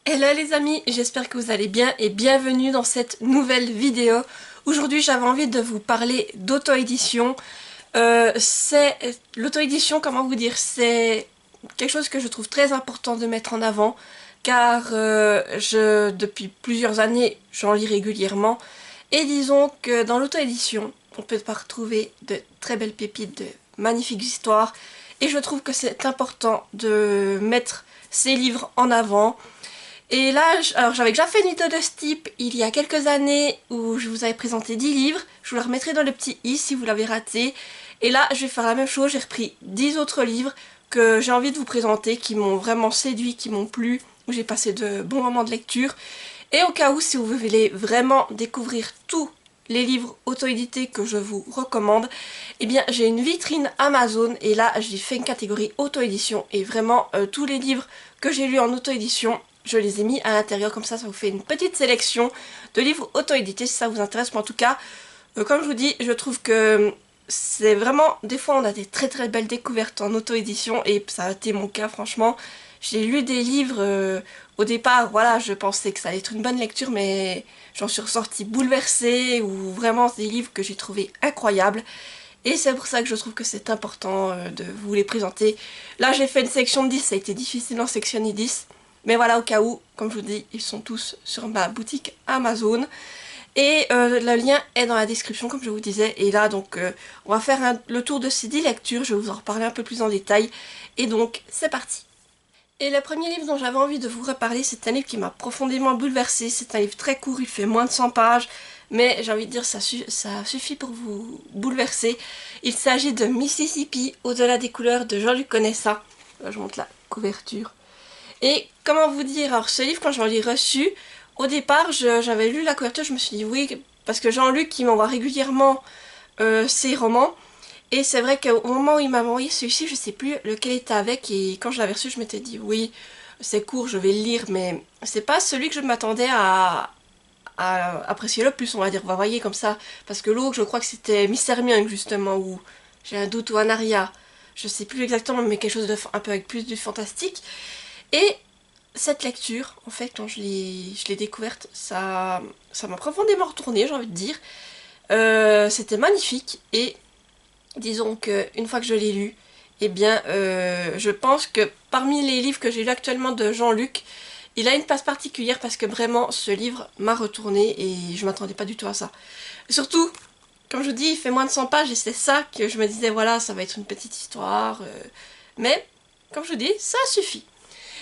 Hello les amis, j'espère que vous allez bien et bienvenue dans cette nouvelle vidéo. Aujourd'hui j'avais envie de vous parler d'auto-édition. L'auto-édition, comment vous dire, c'est quelque chose que je trouve très important de mettre en avant car depuis plusieurs années j'en lis régulièrement et disons que dans l'auto-édition on peut pas retrouver de très belles pépites, de magnifiques histoires et je trouve que c'est important de mettre ces livres en avant. Et là, alors j'avais déjà fait une vidéo de ce type il y a quelques années où je vous avais présenté 10 livres. Je vous le remettrai dans le petit i si vous l'avez raté. Et là, je vais faire la même chose. J'ai repris 10 autres livres que j'ai envie de vous présenter, qui m'ont vraiment séduit, qui m'ont plu, où j'ai passé de bons moments de lecture. Et au cas où, si vous voulez vraiment découvrir tous les livres auto-édités que je vous recommande, eh bien j'ai une vitrine Amazon et là j'ai fait une catégorie auto-édition et vraiment tous les livres que j'ai lus en auto-édition, je les ai mis à l'intérieur, comme ça vous fait une petite sélection de livres auto-édités si ça vous intéresse. Mais en tout cas, comme je vous dis, je trouve que c'est vraiment, des fois on a des très belles découvertes en auto-édition et ça a été mon cas franchement. J'ai lu des livres, au départ, voilà, je pensais que ça allait être une bonne lecture, mais j'en suis ressortie bouleversée, ou vraiment des livres que j'ai trouvé incroyables. Et c'est pour ça que je trouve que c'est important de vous les présenter. Là j'ai fait une section de 10, ça a été difficile d'en sectionner 10. Mais voilà, au cas où, comme je vous dis, ils sont tous sur ma boutique Amazon. Et le lien est dans la description, comme je vous disais. Et là, donc, on va faire le tour de ces 10 lectures. Je vais vous en reparler un peu plus en détail. Et donc, c'est parti. Et le premier livre dont j'avais envie de vous reparler, c'est un livre qui m'a profondément bouleversée. C'est un livre très court, il fait moins de 100 pages. Mais j'ai envie de dire, ça suffit pour vous bouleverser. Il s'agit de Mississippi, au-delà des couleurs de Jean-Luc Conessa. Là, je montre la couverture. Et comment vous dire, alors ce livre, quand je l'ai reçu, au départ, j'avais lu la couverture, je me suis dit oui, parce que Jean-Luc, il m'envoie régulièrement ses romans. Et c'est vrai qu'au moment où il m'a envoyé celui-ci, je sais plus lequel était avec, et quand je l'avais reçu, je m'étais dit oui, c'est court, je vais le lire, mais c'est pas celui que je m'attendais à apprécier le plus, on va dire, vous voyez, comme ça. Parce que l'autre, je crois que c'était Mystère Mien, justement, ou j'ai un doute, ou Anaria, je sais plus exactement, mais quelque chose de un peu avec plus du fantastique. Et cette lecture, en fait, quand je l'ai découverte, ça m'a profondément retournée, j'ai envie de dire. C'était magnifique et disons qu'une fois que je l'ai lu, eh bien, je pense que parmi les livres que j'ai lus actuellement de Jean-Luc, il a une place particulière parce que vraiment, ce livre m'a retournée et je m'attendais pas du tout à ça. Surtout, comme je vous dis, il fait moins de 100 pages et c'est ça que je me disais, voilà, ça va être une petite histoire. Mais, comme je vous dis, ça suffit.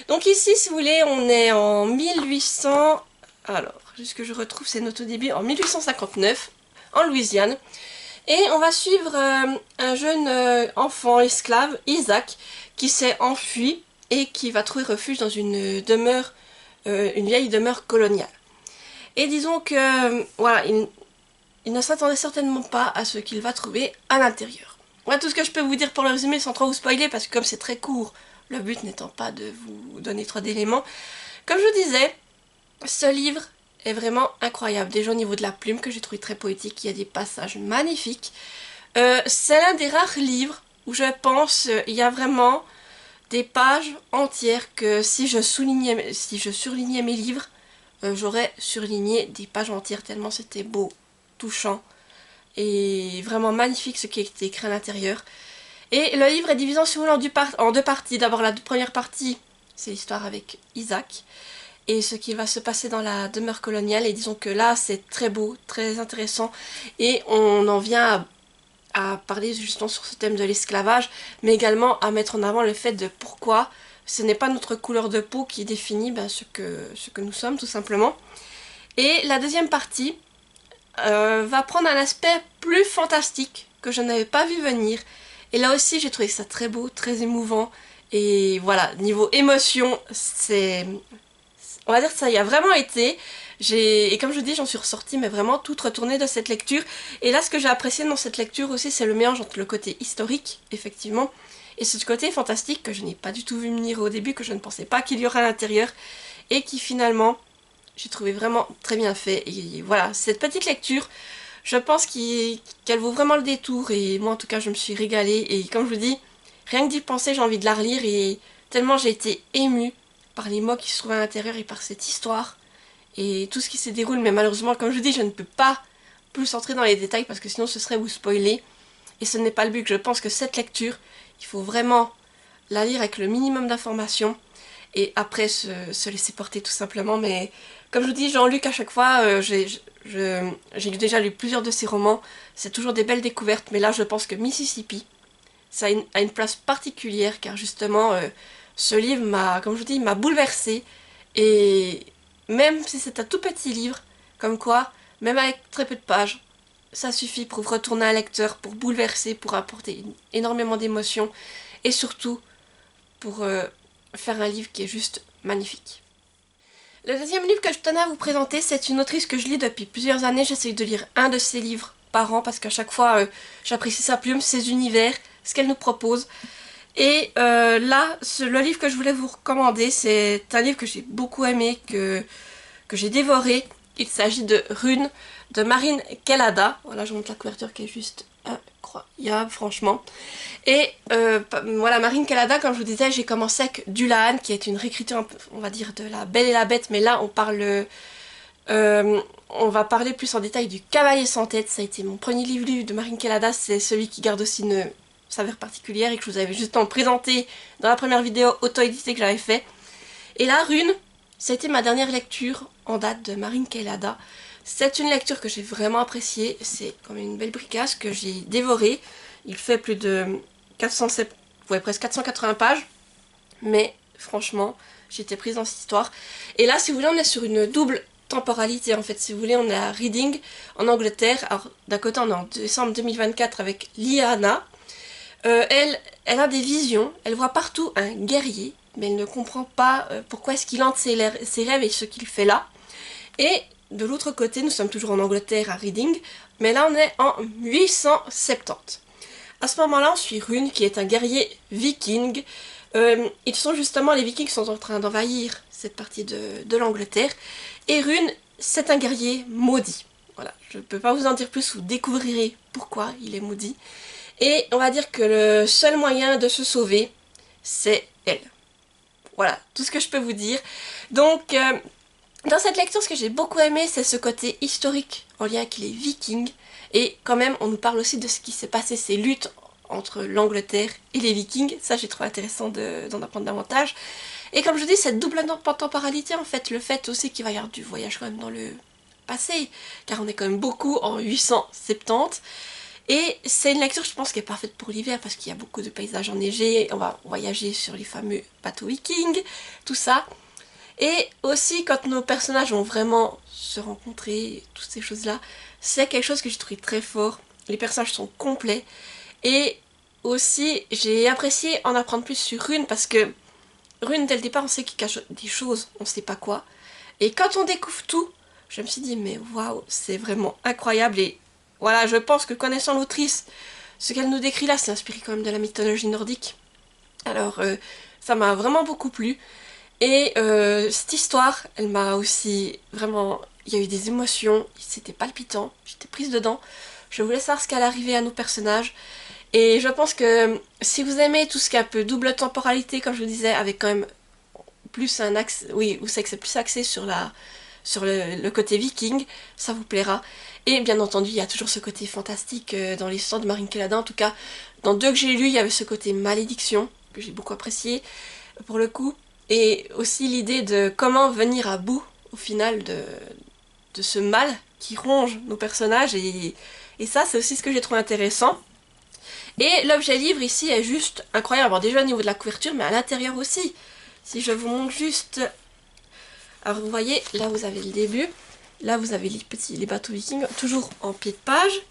Donc ici, si vous voulez, on est en 1800... Alors, juste que je retrouve ces notes au début, en 1859, en Louisiane. Et on va suivre un jeune enfant esclave, Isaac, qui s'est enfui et qui va trouver refuge dans une demeure, une vieille demeure coloniale. Et disons que, voilà, il ne s'attendait certainement pas à ce qu'il va trouver à l'intérieur. Voilà tout ce que je peux vous dire pour le résumé sans trop vous spoiler, parce que comme c'est très court, le but n'étant pas de vous donner trop d'éléments. Comme je vous disais, ce livre est vraiment incroyable. Déjà au niveau de la plume que j'ai trouvé très poétique, il y a des passages magnifiques. C'est l'un des rares livres où je pense il y a vraiment des pages entières que si je surlignais mes livres, j'aurais surligné des pages entières tellement c'était beau, touchant et vraiment magnifique ce qui est écrit à l'intérieur. Et le livre est divisé si vous voulez, en deux parties. D'abord la première partie, c'est l'histoire avec Isaac et ce qui va se passer dans la demeure coloniale. Et disons que là c'est très beau, très intéressant et on en vient à parler justement sur ce thème de l'esclavage, mais également à mettre en avant le fait de pourquoi ce n'est pas notre couleur de peau qui définit ce que nous sommes tout simplement. Et la deuxième partie va prendre un aspect plus fantastique que je n'avais pas vu venir. Et là aussi j'ai trouvé ça très beau, très émouvant. Et voilà, niveau émotion, on va dire que ça y a vraiment été. Et comme je dis, j'en suis ressortie, mais vraiment toute retournée de cette lecture. Et là, ce que j'ai apprécié dans cette lecture aussi, c'est le mélange entre le côté historique, effectivement, et ce côté fantastique que je n'ai pas du tout vu venir au début, que je ne pensais pas qu'il y aurait à l'intérieur, et qui finalement, j'ai trouvé vraiment très bien fait. Et voilà, cette petite lecture, je pense qu'elle vaut vraiment le détour, et moi en tout cas, je me suis régalée. Et comme je vous dis, rien que d'y penser, j'ai envie de la relire, et tellement j'ai été émue par les mots qui se trouvent à l'intérieur et par cette histoire et tout ce qui se déroule. Mais malheureusement, comme je dis, je ne peux pas plus entrer dans les détails parce que sinon ce serait vous spoiler. Et ce n'est pas le but. Je pense que cette lecture, il faut vraiment la lire avec le minimum d'informations et après se laisser porter tout simplement. Mais comme je vous dis, Jean-Luc, à chaque fois, j'ai déjà lu plusieurs de ses romans. C'est toujours des belles découvertes. Mais là, je pense que Mississippi, ça a une place particulière car justement, ce livre m'a, comme je vous dis, m'a bouleversée. Et même si c'est un tout petit livre, comme quoi, même avec très peu de pages, ça suffit pour retourner un lecteur, pour bouleverser, pour apporter énormément d'émotions et surtout pour faire un livre qui est juste magnifique. Le deuxième livre que je tenais à vous présenter, c'est une autrice que je lis depuis plusieurs années. J'essaye de lire un de ses livres par an parce qu'à chaque fois j'apprécie sa plume, ses univers, ce qu'elle nous propose. Et là, le livre que je voulais vous recommander, c'est un livre que j'ai beaucoup aimé, que j'ai dévoré. Il s'agit de Rune de Marine Kellada. Voilà, je vous montre la couverture qui est juste incroyable, franchement. Et voilà, Marine Kellada, comme je vous disais, j'ai commencé avec Dullahan, qui est une réécriture, on va dire, de La Belle et la Bête, mais là, on va parler plus en détail du Cavalier sans tête. Ça a été mon premier livre lu de Marine Kellada, c'est celui qui garde aussi une saveur particulière et que je vous avais justement présenté dans la première vidéo auto-éditée que j'avais fait. Et là, Rune, ça a été ma dernière lecture en date de Marine Kellada. C'est une lecture que j'ai vraiment appréciée, c'est comme une belle bricasse que j'ai dévorée. Il fait plus de 407, ouais, presque 480 pages, mais franchement, j'étais prise dans cette histoire. Et là, si vous voulez, on est sur une double temporalité en fait. Si vous voulez, on est à Reading, en Angleterre. Alors, d'un côté, on est en décembre 2024 avec Liana. Elle a des visions, elle voit partout un guerrier, mais elle ne comprend pas pourquoi est-ce qu'il hante ses rêves et ce qu'il fait là. Et de l'autre côté, nous sommes toujours en Angleterre à Reading, mais là on est en 870. À ce moment-là, on suit Rune qui est un guerrier viking. Ils sont justement, les vikings sont en train d'envahir cette partie de l'Angleterre. Et Rune, c'est un guerrier maudit. Voilà, je ne peux pas vous en dire plus, vous découvrirez pourquoi il est maudit. Et on va dire que le seul moyen de se sauver, c'est elle. Voilà, tout ce que je peux vous dire. Donc, dans cette lecture, ce que j'ai beaucoup aimé, c'est ce côté historique en lien avec les Vikings. Et quand même, on nous parle aussi de ce qui s'est passé, ces luttes entre l'Angleterre et les Vikings. Ça, j'ai trouvé intéressant d'en apprendre davantage. Et comme je dis, cette double temporalité, en fait, le fait aussi qu'il va y avoir du voyage quand même dans le passé, car on est quand même beaucoup en 870. Et c'est une lecture, je pense, qui est parfaite pour l'hiver parce qu'il y a beaucoup de paysages enneigés, on va voyager sur les fameux bateaux vikings, tout ça. Et aussi, quand nos personnages vont vraiment se rencontrer, toutes ces choses-là, c'est quelque chose que j'ai trouvé très fort. Les personnages sont complets. Et aussi, j'ai apprécié en apprendre plus sur Rune parce que Rune, dès le départ, on sait qu'il cache des choses, on sait pas quoi. Et quand on découvre tout, je me suis dit, mais waouh, c'est vraiment incroyable. Et voilà, je pense que connaissant l'autrice, ce qu'elle nous décrit là, c'est inspiré quand même de la mythologie nordique. Alors, ça m'a vraiment beaucoup plu. Et cette histoire, elle m'a aussi vraiment... Il y a eu des émotions, c'était palpitant, j'étais prise dedans. Je voulais savoir ce qu'allait arriver à nos personnages. Et je pense que si vous aimez tout ce qui est un peu double temporalité, comme je vous disais, avec quand même plus un axe... Oui, vous savez que c'est plus axé sur le côté viking, ça vous plaira. Et bien entendu, il y a toujours ce côté fantastique dans l'histoire de Marine Kellada. En tout cas, dans deux que j'ai lus, il y avait ce côté malédiction, que j'ai beaucoup apprécié pour le coup. Et aussi l'idée de comment venir à bout, au final, de ce mal qui ronge nos personnages. Et ça, c'est aussi ce que j'ai trouvé intéressant. Et l'objet livre ici est juste incroyable. Alors déjà au niveau de la couverture, mais à l'intérieur aussi. Si je vous montre juste... Alors vous voyez, là vous avez le début. Là vous avez les bateaux vikings, toujours en pied de page.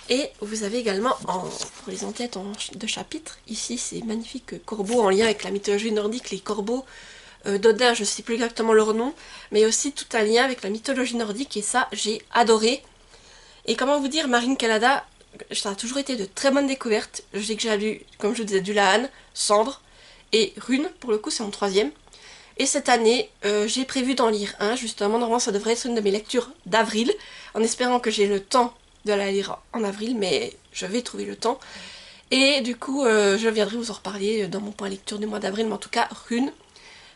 Et vous avez également, pour les entêtes de chapitre, ici ces magnifiques corbeaux en lien avec la mythologie nordique, les corbeaux d'Odin, je ne sais plus exactement leur nom, mais aussi tout un lien avec la mythologie nordique, et ça j'ai adoré. Et comment vous dire, Marine Kellada, ça a toujours été de très bonnes découvertes. J'ai déjà lu, comme je vous disais, Dullahan, Cendre et Rune, pour le coup c'est mon troisième. Et cette année, j'ai prévu d'en lire un, justement, normalement ça devrait être une de mes lectures d'avril, en espérant que j'ai le temps de la lire en avril, mais je vais trouver le temps. Et du coup, je viendrai vous en reparler dans mon point lecture du mois d'avril, mais en tout cas, Rune,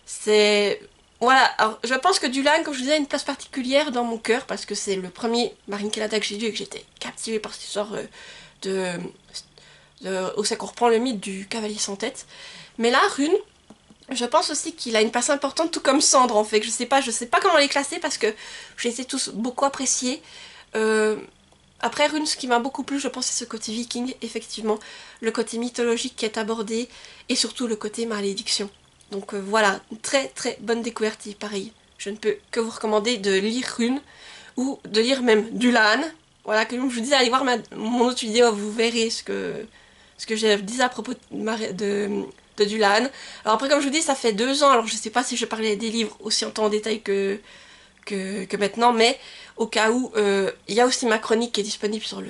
C'est... Voilà, alors je pense que Dulan, comme je vous disais, a une place particulière dans mon cœur, parce que c'est le premier Marine Kalada que j'ai lu et que j'étais captivée par cette histoire de, où c'est qu'on reprend le mythe du cavalier sans tête. Mais là, Rune, je pense aussi qu'il a une place importante, tout comme Cendre en fait. Je sais pas comment les classer parce que j'ai été tous beaucoup appréciés. Euh, Après Rune, ce qui m'a beaucoup plu, je pense, c'est ce côté viking, effectivement. Le côté mythologique qui est abordé et surtout le côté malédiction. Donc voilà, une très très bonne découverte et pareil. Je ne peux que vous recommander de lire Rune ou de lire même Dulan. Voilà, comme je vous disais, allez voir mon autre vidéo, vous verrez ce que j'ai dit à propos de Dulan. Alors après, comme je vous dis, ça fait 2 ans, alors je sais pas si je parlais des livres aussi en temps en détail que maintenant, mais au cas où, il y a aussi ma chronique qui est disponible sur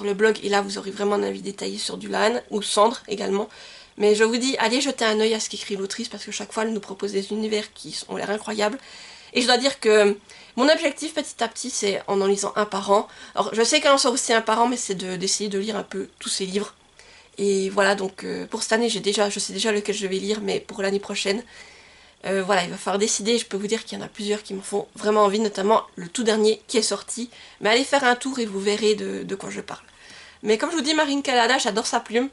le blog, et là vous aurez vraiment un avis détaillé sur Dulan, ou Cendre également. Mais je vous dis, allez jeter un œil à ce qu'écrit l'autrice, parce que chaque fois elle nous propose des univers qui ont l'air incroyables. Et je dois dire que mon objectif petit à petit, c'est en lisant un par an. Alors je sais qu'elle en sort aussi un par an, mais c'est d'essayer de lire un peu tous ces livres. Et voilà, donc pour cette année, je sais déjà lequel je vais lire, mais pour l'année prochaine, voilà, il va falloir décider. Je peux vous dire qu'il y en a plusieurs qui me font vraiment envie, notamment le tout dernier qui est sorti. Mais allez faire un tour et vous verrez de quoi je parle. Mais comme je vous dis, Marine Kalada, j'adore sa plume.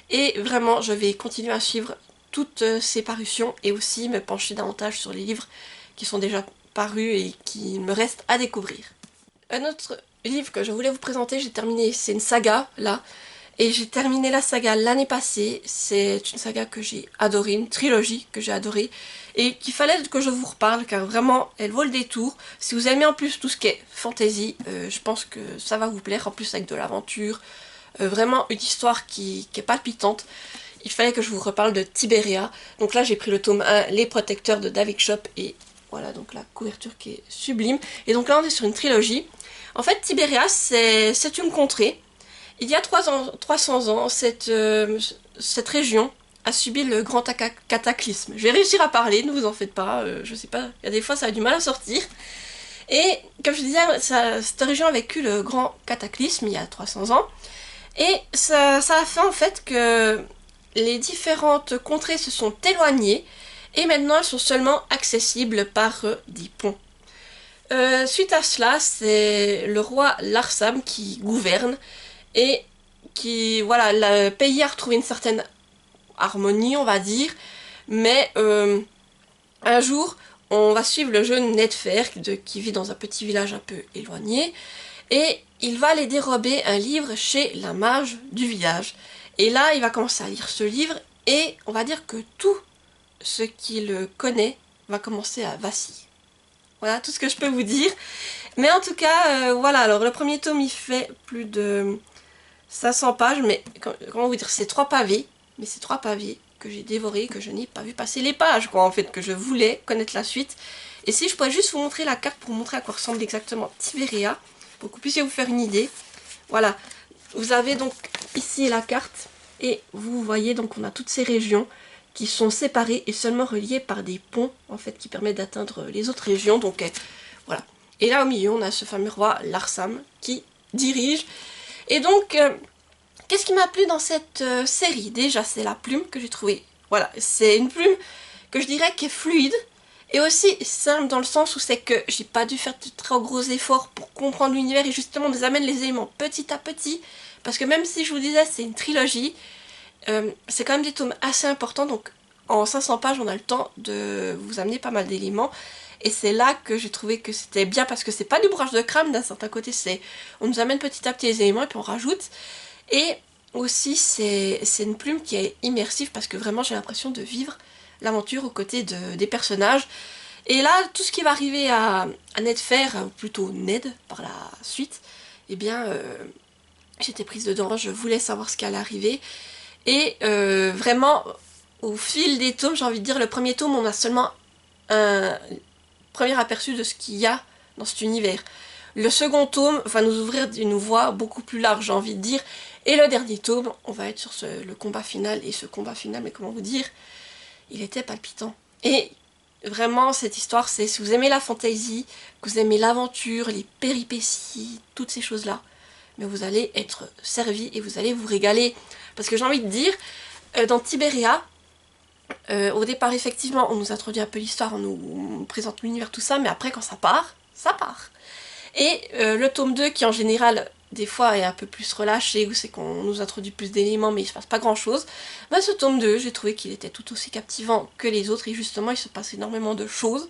Et vraiment, je vais continuer à suivre toutes ses parutions et aussi me pencher davantage sur les livres qui sont déjà parus et qui me restent à découvrir. Un autre livre que je voulais vous présenter, j'ai terminé, c'est une saga, là. Et j'ai terminé la saga l'année passée. C'est une saga que j'ai adorée, une trilogie que j'ai adorée. Et qu'il fallait que je vous reparle, car vraiment, elle vaut le détour. Si vous aimez en plus tout ce qui est fantasy, je pense que ça va vous plaire. En plus avec de l'aventure, vraiment une histoire qui est palpitante. Il fallait que je vous reparle de Tibéria. Donc là, j'ai pris le tome 1, Les Protecteurs de David Chop. Et voilà, donc la couverture qui est sublime. Et donc là, on est sur une trilogie. En fait, Tibéria, c'est une contrée. Il y a 300 ans, cette région a subi le grand cataclysme. Je vais réussir à parler, ne vous en faites pas, je sais pas, il y a des fois ça a du mal à sortir. Et comme je disais, cette région a vécu le grand cataclysme il y a 300 ans. Et ça a fait en fait que les différentes contrées se sont éloignées et maintenant elles sont seulement accessibles par des ponts. Suite à cela, c'est le roi Larsam qui gouverne et qui, voilà, le pays a retrouvé une certaine harmonie, on va dire, mais un jour, on va suivre le jeune Nedfer qui vit dans un petit village un peu éloigné, et il va aller dérober un livre chez la mage du village. Et là, il va commencer à lire ce livre, et on va dire que tout ce qu'il connaît va commencer à vaciller. Voilà tout ce que je peux vous dire. Mais en tout cas, voilà, alors le premier tome, il fait plus de 500 pages, mais comment vous dire, c'est 3 pavés, mais c'est 3 pavés que j'ai dévorés, que je n'ai pas vu passer les pages, quoi, en fait, que je voulais connaître la suite. Et si je pourrais juste vous montrer la carte pour vous montrer à quoi ressemble exactement Tibéria, pour que vous puissiez vous faire une idée. Voilà, vous avez donc ici la carte, et vous voyez, donc on a toutes ces régions qui sont séparées et seulement reliées par des ponts, en fait, qui permettent d'atteindre les autres régions, donc voilà. Et là, au milieu, on a ce fameux roi Larsam qui dirige. Et donc, qu'est-ce qui m'a plu dans cette série? Déjà, c'est la plume que j'ai trouvée. Voilà, c'est une plume que je dirais qui est fluide et aussi simple dans le sens où c'est que j'ai pas dû faire de très gros efforts pour comprendre l'univers et justement nous amène les éléments petit à petit. Parce que même si je vous disais c'est une trilogie, c'est quand même des tomes assez importants, donc en 500 pages on a le temps de vous amener pas mal d'éléments. Et c'est là que j'ai trouvé que c'était bien parce que c'est pas du bourrage de crâne d'un certain côté, c'est on nous amène petit à petit les éléments et puis on rajoute. Et aussi c'est une plume qui est immersive parce que vraiment j'ai l'impression de vivre l'aventure aux côtés des personnages. Et là tout ce qui va arriver à Nedfer, ou plutôt Ned par la suite, eh bien j'étais prise dedans, je voulais savoir ce qui allait arriver. Et vraiment au fil des tomes, j'ai envie de dire le premier tome on a seulement un premier aperçu de ce qu'il y a dans cet univers. Le second tome va nous ouvrir une voie beaucoup plus large, j'ai envie de dire. Et le dernier tome, on va être sur le combat final. Et ce combat final, mais comment vous dire, il était palpitant. Et vraiment, cette histoire, c'est si vous aimez la fantasy, que vous aimez l'aventure, les péripéties, toutes ces choses-là, mais vous allez être servi et vous allez vous régaler. Parce que j'ai envie de dire, dans Tibéria, Au départ, effectivement, on nous introduit un peu l'histoire, on présente l'univers, tout ça, mais après, quand ça part, ça part. Et le tome 2, qui en général, des fois, est un peu plus relâché, où c'est qu'on nous introduit plus d'éléments, mais il se passe pas grand-chose, bah, ce tome 2, j'ai trouvé qu'il était tout aussi captivant que les autres, et justement, il se passe énormément de choses.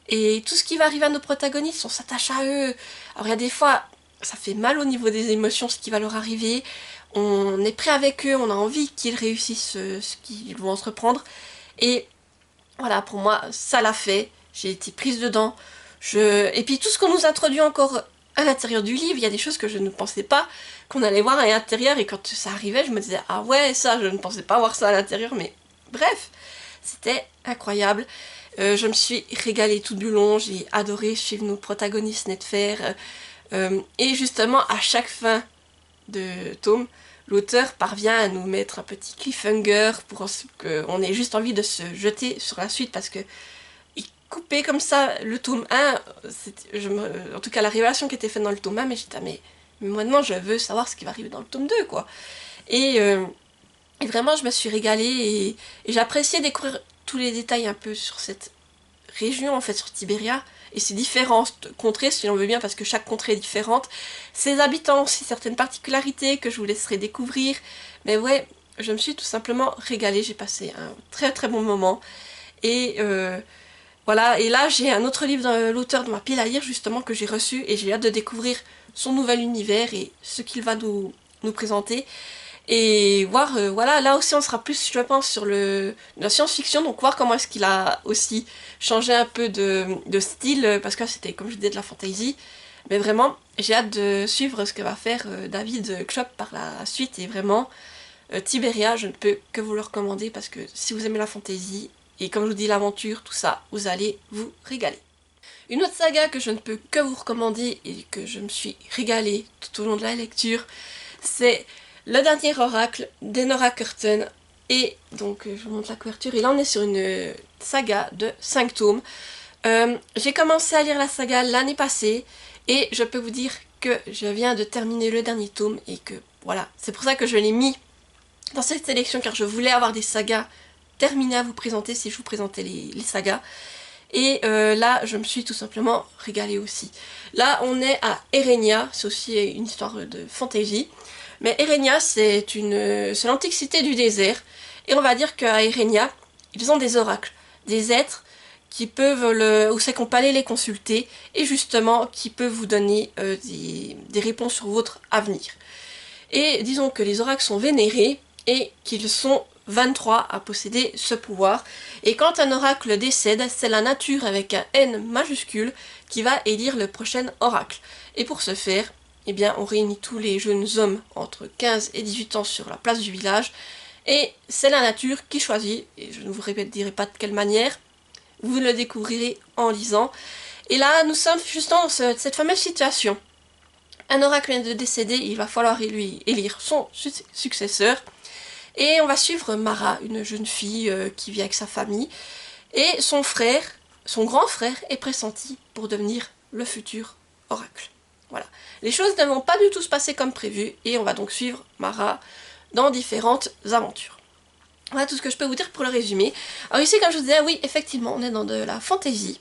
Et tout ce qui va arriver à nos protagonistes, on s'attache à eux. Alors il y a des fois, ça fait mal au niveau des émotions, ce qui va leur arriver. On est prêt avec eux, on a envie qu'ils réussissent ce qu'ils vont entreprendre. Et voilà, pour moi, ça l'a fait. J'ai été prise dedans. Et puis tout ce qu'on nous introduit encore à l'intérieur du livre, il y a des choses que je ne pensais pas qu'on allait voir à l'intérieur. Et quand ça arrivait, je me disais, ah ouais, ça, je ne pensais pas voir ça à l'intérieur. Mais bref, c'était incroyable. Je me suis régalée tout du long, j'ai adoré suivre nos protagonistes Netfer. Et justement, à chaque fin de tome, l'auteur parvient à nous mettre un petit cliffhanger pour qu'on ait juste envie de se jeter sur la suite parce que il coupait comme ça le tome 1, en tout cas la révélation qui était faite dans le tome 1, mais j'étais mais maintenant je veux savoir ce qui va arriver dans le tome 2 quoi. Et, euh, et vraiment je me suis régalée et j'appréciais découvrir tous les détails un peu sur cette région en fait, sur Tibéria, et ses différentes contrées si l'on veut bien parce que chaque contrée est différente, ses habitants aussi, certaines particularités que je vous laisserai découvrir, mais ouais, je me suis tout simplement régalée, j'ai passé un très très bon moment, et voilà, et là j'ai un autre livre de l'auteur de ma pile à lire justement que j'ai reçu, et j'ai hâte de découvrir son nouvel univers et ce qu'il va nous présenter. Et voir, voilà, là aussi on sera plus, je pense, sur la science-fiction, donc voir comment est-ce qu'il a aussi changé un peu de style, parce que c'était, comme je disais, de la fantasy. Mais vraiment, j'ai hâte de suivre ce que va faire David Klopp par la suite, et vraiment, Tibéria, je ne peux que vous le recommander, parce que si vous aimez la fantasy, et comme je vous dis, l'aventure, tout ça, vous allez vous régaler. Une autre saga que je ne peux que vous recommander, et que je me suis régalée tout au long de la lecture, c'est le dernier oracle d'Enora Curtin. Et donc, je vous montre la couverture. Et là, on est sur une saga de 5 tomes. J'ai commencé à lire la saga l'année passée. Et je peux vous dire que je viens de terminer le dernier tome. Et que, voilà, c'est pour ça que je l'ai mis dans cette sélection. Car je voulais avoir des sagas terminées à vous présenter si je vous présentais les sagas. Et là, je me suis tout simplement régalée aussi. Là, on est à Erenia. C'est aussi une histoire de fantasy. Mais Erenia, c'est l'antique cité du désert. Et on va dire qu'à Erenia, ils ont des oracles. Des êtres qui peuvent, où c'est qu'on peut aller les consulter. Et justement, qui peuvent vous donner des réponses sur votre avenir. Et disons que les oracles sont vénérés et qu'ils sont 23 à posséder ce pouvoir. Et quand un oracle décède, c'est la nature avec un N majuscule qui va élire le prochain oracle. Et pour ce faire, eh bien, on réunit tous les jeunes hommes entre 15 et 18 ans sur la place du village. Et c'est la nature qui choisit, et je ne vous dirai pas de quelle manière, vous le découvrirez en lisant. Et là, nous sommes justement dans cette fameuse situation. Un oracle vient de décéder, il va falloir lui élire son successeur. Et on va suivre Mara, une jeune fille qui vit avec sa famille. Et son frère, son grand frère, est pressenti pour devenir le futur oracle. Voilà. Les choses ne vont pas du tout se passer comme prévu et on va donc suivre Mara dans différentes aventures. Voilà tout ce que je peux vous dire pour le résumé. Alors ici, comme je vous disais, oui, effectivement, on est dans de la fantasy.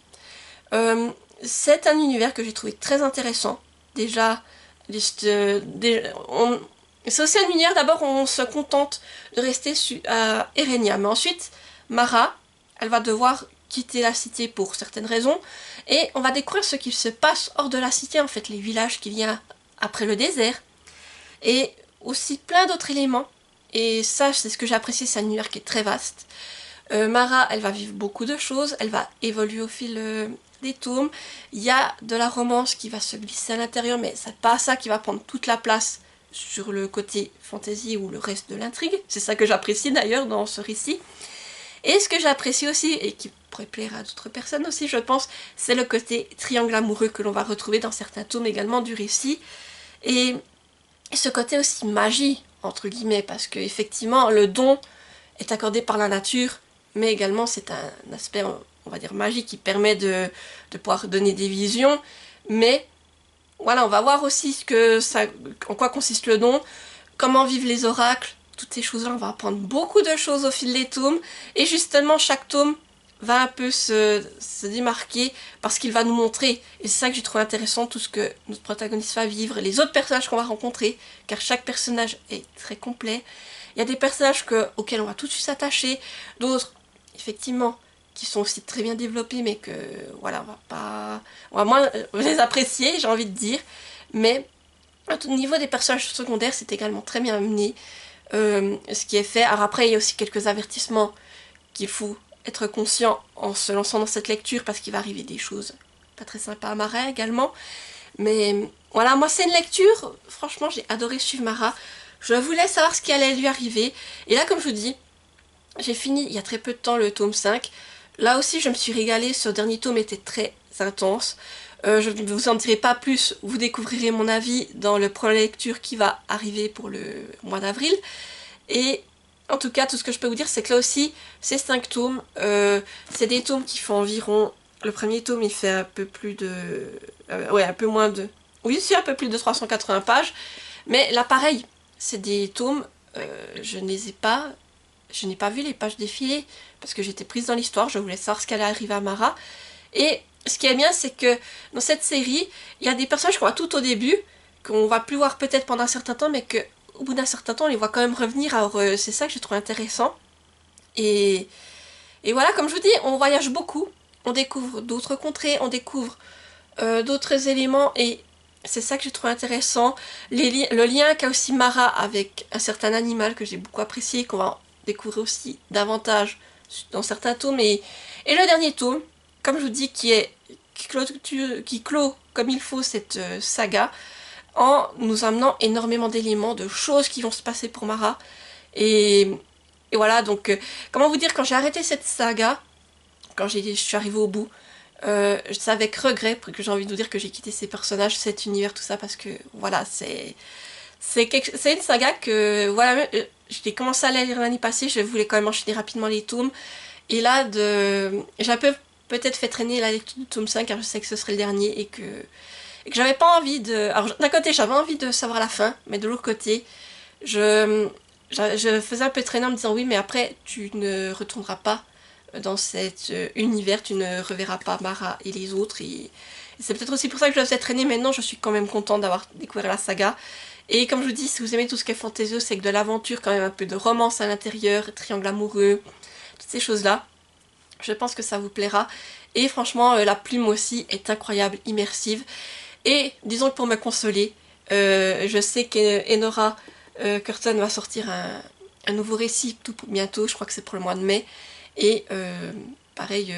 C'est un univers que j'ai trouvé très intéressant. Déjà, c'est aussi un univers, d'abord, on se contente de rester à Erenia. Mais ensuite, Mara, elle va devoir quitter la cité pour certaines raisons. Et on va découvrir ce qu'il se passe hors de la cité, en fait, les villages qu'il y a après le désert. Et aussi plein d'autres éléments. Et ça, c'est ce que j'ai apprécié, c'est un univers qui est très vaste. Mara, elle va vivre beaucoup de choses, elle va évoluer au fil des tomes. Il y a de la romance qui va se glisser à l'intérieur, mais c'est pas ça qui va prendre toute la place sur le côté fantasy ou le reste de l'intrigue. C'est ça que j'apprécie d'ailleurs dans ce récit. Et ce que j'apprécie aussi, et qui pourrait plaire à d'autres personnes aussi, je pense, c'est le côté triangle amoureux que l'on va retrouver dans certains tomes également du récit. Et ce côté aussi magie, entre guillemets, parce que effectivement le don est accordé par la nature, mais également c'est un aspect, on va dire, magique qui permet de pouvoir donner des visions. Mais voilà, on va voir aussi en quoi consiste le don, comment vivent les oracles, toutes ces choses-là, on va apprendre beaucoup de choses au fil des tomes. Et justement, chaque tome va un peu se démarquer parce qu'il va nous montrer, et c'est ça que j'ai trouvé intéressant, tout ce que notre protagoniste va vivre, les autres personnages qu'on va rencontrer, car chaque personnage est très complet. Il y a des personnages auxquels on va tout de suite s'attacher, d'autres, effectivement, qui sont aussi très bien développés, mais que, voilà, on va moins les apprécier, j'ai envie de dire. Mais, au niveau des personnages secondaires, c'est également très bien mené, ce qui est fait. Alors après, il y a aussi quelques avertissements qu'il faut être conscient en se lançant dans cette lecture, parce qu'il va arriver des choses pas très sympas à Mara également. Mais voilà, moi c'est une lecture, franchement j'ai adoré suivre Mara. Je voulais savoir ce qui allait lui arriver. Et là, comme je vous dis, j'ai fini il y a très peu de temps le tome 5. Là aussi je me suis régalée, ce dernier tome était très intense. Je ne vous en dirai pas plus, vous découvrirez mon avis dans le premier lecture qui va arriver pour le mois d'avril. Et en tout cas, tout ce que je peux vous dire, c'est que là aussi, ces 5 tomes, c'est des tomes qui font environ... Le premier tome, il fait un peu plus de... ouais, un peu moins de... Oui, c'est un peu plus de 380 pages. Mais là, pareil, c'est des tomes, je n'ai pas vu les pages défiler, parce que j'étais prise dans l'histoire, je voulais savoir ce qu'allait arriver à Mara. Et ce qui est bien, c'est que dans cette série, il y a des personnages qu'on voit tout au début, qu'on va plus voir peut-être pendant un certain temps, mais que au bout d'un certain temps, on les voit quand même revenir. Alors c'est ça que j'ai trouvé intéressant. Et voilà, comme je vous dis, on voyage beaucoup. On découvre d'autres contrées, on découvre d'autres éléments. Et c'est ça que j'ai trouvé intéressant. Le lien qu'a aussi Mara avec un certain animal que j'ai beaucoup apprécié, qu'on va découvrir aussi davantage dans certains tomes. Et le dernier tome, comme je vous dis, qui clôt comme il faut cette saga, en nous amenant énormément d'éléments, de choses qui vont se passer pour Mara. Et voilà, donc, comment vous dire, quand j'ai arrêté cette saga, quand je suis arrivée au bout, c'est avec regret que j'ai envie de vous dire que j'ai quitté ces personnages, cet univers, tout ça, parce que, voilà, c'est une saga que, voilà, j'ai commencé à la lire l'année passée, je voulais quand même enchaîner rapidement les tomes, et là, j'ai un peu peut-être fait traîner la lecture du tome 5, car je sais que ce serait le dernier, et que j'avais pas envie de... Alors d'un côté j'avais envie de savoir la fin, mais de l'autre côté, je faisais un peu traîner en me disant oui, mais après tu ne retourneras pas dans cet univers, tu ne reverras pas Mara et les autres, et c'est peut-être aussi pour ça que je la faisais traîner. Maintenant je suis quand même contente d'avoir découvert la saga. Et comme je vous dis, si vous aimez tout ce qui est fantaiseux, c'est que de l'aventure, quand même un peu de romance à l'intérieur, triangle amoureux, toutes ces choses-là, je pense que ça vous plaira. Et franchement, la plume aussi est incroyable, immersive. Et disons que pour me consoler, je sais qu'Enora Curtin va sortir un nouveau récit tout bientôt, je crois que c'est pour le mois de mai. Et pareil,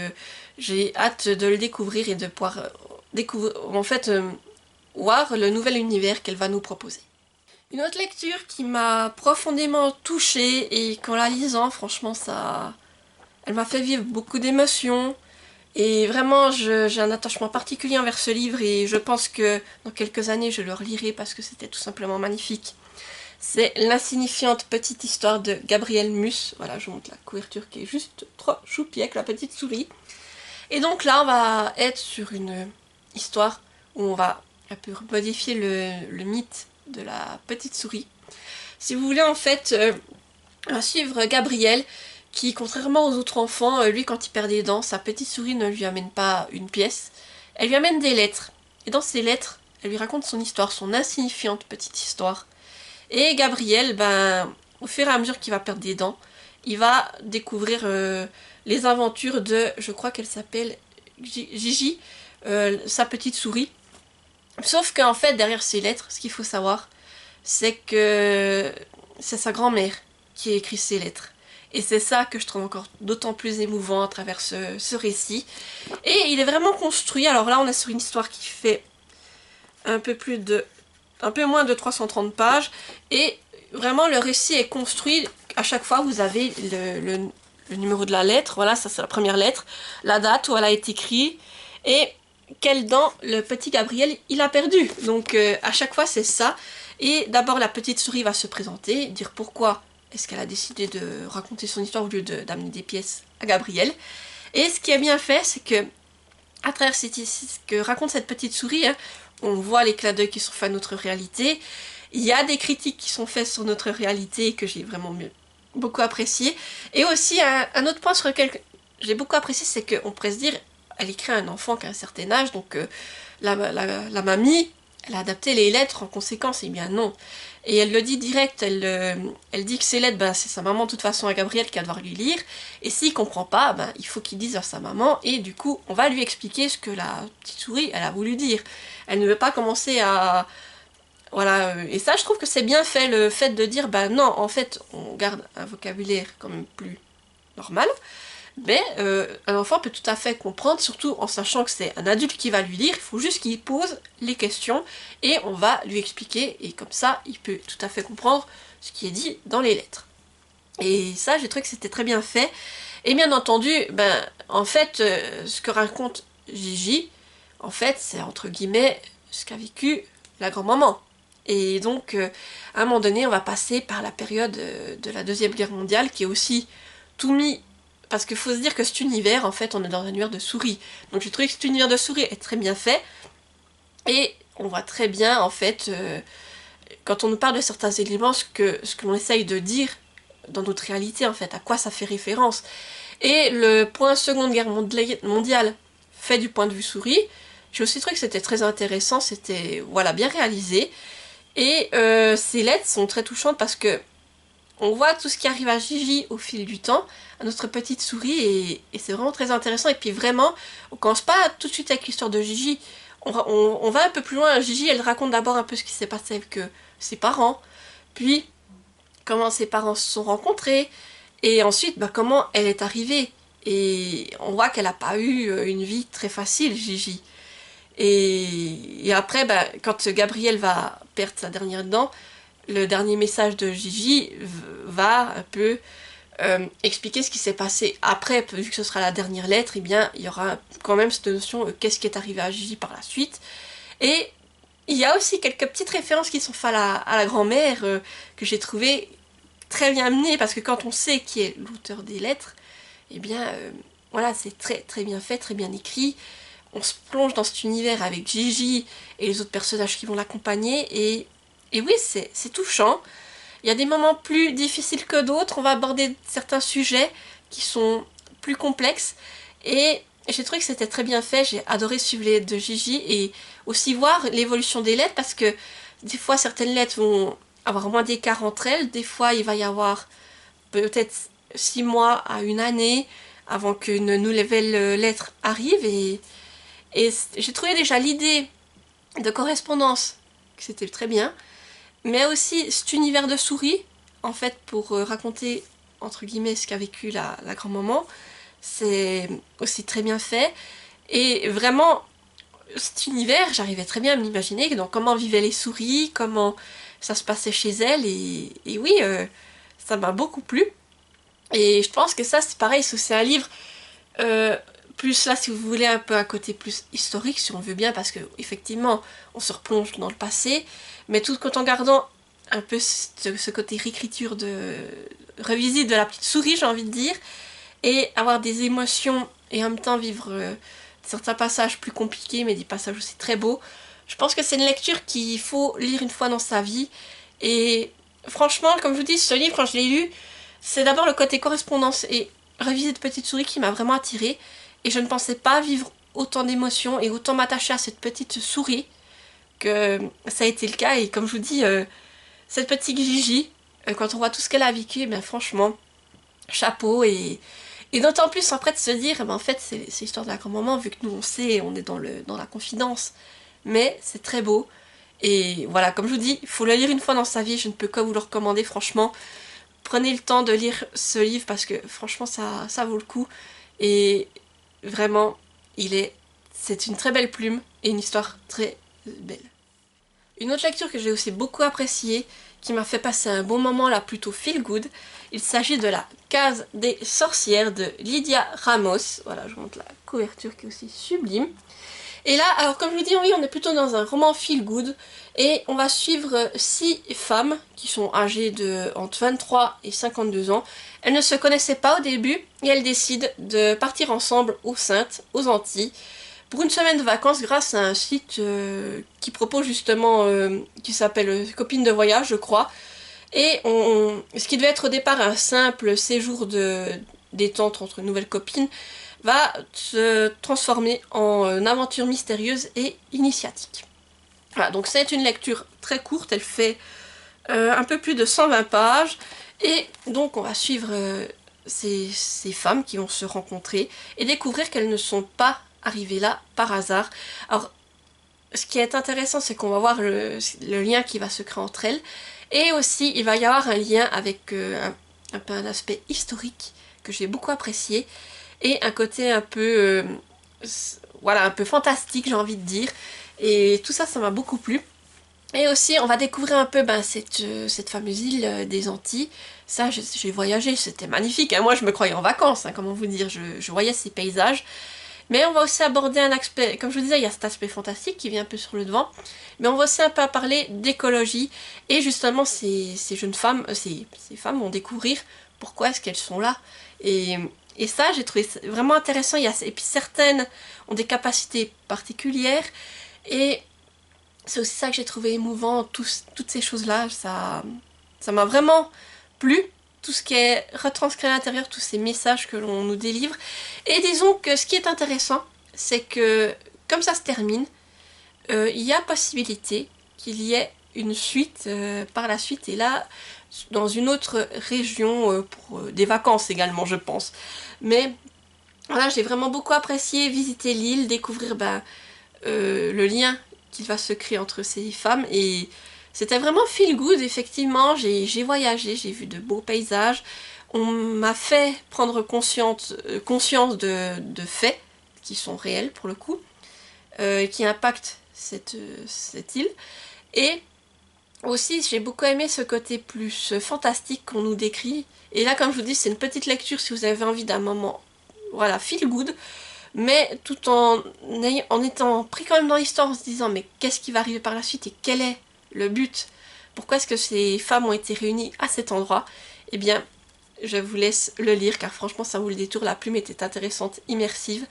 j'ai hâte de le découvrir et de pouvoir voir le nouvel univers qu'elle va nous proposer. Une autre lecture qui m'a profondément touchée et qu'en la lisant, franchement, elle m'a fait vivre beaucoup d'émotions. Et vraiment, j'ai un attachement particulier envers ce livre et je pense que dans quelques années, je le relirai parce que c'était tout simplement magnifique. C'est L'insignifiante petite histoire de Gabriel Mus. Voilà, je vous montre la couverture qui est juste trop choupie avec la petite souris. Et donc là, on va être sur une histoire où on va un peu modifier le mythe de la petite souris. Si vous voulez, en fait, on va suivre Gabriel, qui, contrairement aux autres enfants, lui, quand il perd des dents, sa petite souris ne lui amène pas une pièce, elle lui amène des lettres. Et dans ces lettres, elle lui raconte son histoire, son insignifiante petite histoire. Et Gabriel, au fur et à mesure qu'il va perdre des dents, il va découvrir les aventures de, je crois qu'elle s'appelle Gigi, sa petite souris. Sauf qu'en fait, derrière ces lettres, ce qu'il faut savoir, c'est que c'est sa grand-mère qui a écrit ces lettres. Et c'est ça que je trouve encore d'autant plus émouvant à travers ce récit. Et il est vraiment construit. Alors là, on est sur une histoire qui fait un peu moins de 330 pages. Et vraiment, le récit est construit. À chaque fois, vous avez le numéro de la lettre. Voilà, ça c'est la première lettre. La date où elle a été écrite. Et quelle dent le petit Gabriel, il a perdu. Donc à chaque fois, c'est ça. Et d'abord, la petite souris va se présenter, dire pourquoi est-ce qu'elle a décidé de raconter son histoire au lieu d'amener des pièces à Gabriel. Et ce qui est bien fait, c'est que à travers ce que raconte cette petite souris, hein, on voit les clins d'œil qui sont faits à notre réalité. Il y a des critiques qui sont faites sur notre réalité que j'ai vraiment beaucoup apprécié. Et aussi un autre point sur lequel j'ai beaucoup apprécié, c'est qu'on pourrait se dire, elle écrit à un enfant qui a un certain âge, donc la mamie, elle a adapté les lettres en conséquence. Eh bien non. Et elle le dit direct, elle dit que ces lettres, c'est sa maman de toute façon à Gabriel qui va devoir lui lire. Et s'il comprend pas, il faut qu'il dise à sa maman. Et du coup, on va lui expliquer ce que la petite souris, elle a voulu dire. Elle ne veut pas commencer à... Voilà, et ça je trouve que c'est bien fait, le fait de dire, non, en fait, on garde un vocabulaire quand même plus normal. Mais un enfant peut tout à fait comprendre, surtout en sachant que c'est un adulte qui va lui lire, il faut juste qu'il pose les questions et on va lui expliquer, et comme ça, il peut tout à fait comprendre ce qui est dit dans les lettres. Et ça, j'ai trouvé que c'était très bien fait. Et bien entendu, en fait, ce que raconte Gigi, en fait, c'est entre guillemets ce qu'a vécu la grand-maman. Et donc, à un moment donné, on va passer par la période de la Deuxième Guerre mondiale, qui est aussi tout mis... Parce qu'il faut se dire que cet univers, en fait, on est dans un univers de souris. Donc j'ai trouvé que cet univers de souris est très bien fait. Et on voit très bien, en fait, quand on nous parle de certains éléments, ce que l'on essaye de dire dans notre réalité, en fait, à quoi ça fait référence. Et le point Seconde Guerre mondiale fait du point de vue souris, j'ai aussi trouvé que c'était très intéressant, c'était, voilà, bien réalisé. Et ces lettres sont très touchantes parce que on voit tout ce qui arrive à Gigi au fil du temps, à notre petite souris, et c'est vraiment très intéressant. Et puis vraiment, on commence pas tout de suite avec l'histoire de Gigi, on va un peu plus loin. Gigi, elle raconte d'abord un peu ce qui s'est passé avec ses parents, puis comment ses parents se sont rencontrés, et ensuite comment elle est arrivée. Et on voit qu'elle n'a pas eu une vie très facile, Gigi. Et après, quand Gabriel va perdre sa dernière dent, le dernier message de Gigi va un peu expliquer ce qui s'est passé après, vu que ce sera la dernière lettre, eh bien il y aura quand même cette notion qu'est-ce qui est arrivé à Gigi par la suite. Et il y a aussi quelques petites références qui sont faites à la grand-mère que j'ai trouvé très bien amenées, parce que quand on sait qui est l'auteur des lettres, eh bien voilà, c'est très très bien fait, très bien écrit. On se plonge dans cet univers avec Gigi et les autres personnages qui vont l'accompagner, et oui, c'est touchant. Il y a des moments plus difficiles que d'autres, on va aborder certains sujets qui sont plus complexes, et j'ai trouvé que c'était très bien fait. J'ai adoré suivre les lettres de Gigi et aussi voir l'évolution des lettres, parce que des fois certaines lettres vont avoir moins d'écart entre elles, des fois il va y avoir peut-être 6 mois à une année avant qu'une nouvelle lettre arrive, et j'ai trouvé déjà l'idée de correspondance, que c'était très bien, mais aussi cet univers de souris, en fait, pour raconter, entre guillemets, ce qu'a vécu la grand-maman, c'est aussi très bien fait. Et vraiment, cet univers, j'arrivais très bien à m'imaginer dans comment vivaient les souris, comment ça se passait chez elles, et oui, ça m'a beaucoup plu. Et je pense que ça, c'est pareil, c'est un livre... plus là, si vous voulez, un peu un côté plus historique, si on veut bien, parce que effectivement on se replonge dans le passé, mais tout en gardant un peu ce côté réécriture de revisite de la petite souris, j'ai envie de dire, et avoir des émotions et en même temps vivre certains passages plus compliqués, mais des passages aussi très beaux. Je pense que c'est une lecture qu'il faut lire une fois dans sa vie, et franchement, comme je vous dis, ce livre, quand je l'ai lu, c'est d'abord le côté correspondance et revisite de petite souris qui m'a vraiment attirée. Et je ne pensais pas vivre autant d'émotions et autant m'attacher à cette petite souris que ça a été le cas. Et comme je vous dis, cette petite Gigi, quand on voit tout ce qu'elle a vécu, eh bien franchement, chapeau. Et d'autant plus après de se dire, en fait c'est l'histoire de la grand-maman, vu que nous on sait, on est dans la confidence. Mais c'est très beau. Et voilà, comme je vous dis, il faut le lire une fois dans sa vie, je ne peux que vous le recommander franchement. Prenez le temps de lire ce livre parce que franchement ça vaut le coup. Et vraiment, c'est une très belle plume et une histoire très belle. Une autre lecture que j'ai aussi beaucoup appréciée, qui m'a fait passer un bon moment là, plutôt feel good, il s'agit de La Case des sorcières de Lydia Ramos. Voilà, je vous montre la couverture qui est aussi sublime. Et là, alors comme je vous dis, oui, on est plutôt dans un roman feel good, et on va suivre 6 femmes qui sont âgées de entre 23 et 52 ans. Elles ne se connaissaient pas au début, et elles décident de partir ensemble aux Saintes, aux Antilles, pour une semaine de vacances grâce à un site qui propose justement, qui s'appelle Copines de voyage, je crois. Et ce qui devait être au départ un simple séjour de détente entre nouvelles copines va se transformer en aventure mystérieuse et initiatique. Voilà, donc c'est une lecture très courte, elle fait un peu plus de 120 pages, et donc on va suivre ces femmes qui vont se rencontrer et découvrir qu'elles ne sont pas arrivées là par hasard. Alors, ce qui est intéressant, c'est qu'on va voir le lien qui va se créer entre elles, et aussi il va y avoir un lien avec un peu un aspect historique que j'ai beaucoup apprécié, et un côté un peu, voilà, un peu fantastique, j'ai envie de dire, et tout ça, ça m'a beaucoup plu. Et aussi, on va découvrir un peu cette fameuse île des Antilles. Ça, j'ai voyagé, c'était magnifique, hein. Moi, je me croyais en vacances, hein, comment vous dire, je voyais ces paysages. Mais on va aussi aborder un aspect, comme je vous disais, il y a cet aspect fantastique qui vient un peu sur le devant. Mais on va aussi un peu parler d'écologie. Et justement, ces jeunes femmes, ces femmes vont découvrir pourquoi est-ce qu'elles sont là. Et ça, j'ai trouvé vraiment intéressant. Et puis certaines ont des capacités particulières. Et c'est aussi ça que j'ai trouvé émouvant, toutes ces choses-là. Ça m'a vraiment plu. Tout ce qui est retranscrit à l'intérieur, tous ces messages que l'on nous délivre. Et disons que ce qui est intéressant, c'est que comme ça se termine, il y a possibilité qu'il y ait une suite par la suite, et là, dans une autre région, pour des vacances également, je pense. Mais voilà, j'ai vraiment beaucoup apprécié visiter l'île, découvrir le lien qu'il va se créer entre ces femmes, et c'était vraiment feel good, effectivement. J'ai voyagé, j'ai vu de beaux paysages, on m'a fait prendre conscience de faits qui sont réels pour le coup, qui impactent cette île. Et aussi, j'ai beaucoup aimé ce côté plus fantastique qu'on nous décrit. Et là, comme je vous dis, c'est une petite lecture si vous avez envie d'un moment, voilà, feel good, mais tout en étant pris quand même dans l'histoire, en se disant mais qu'est-ce qui va arriver par la suite et quel est le but? Pourquoi est-ce que ces femmes ont été réunies à cet endroit? Eh bien, je vous laisse le lire, car franchement, ça vaut le détour. La plume était intéressante, immersive.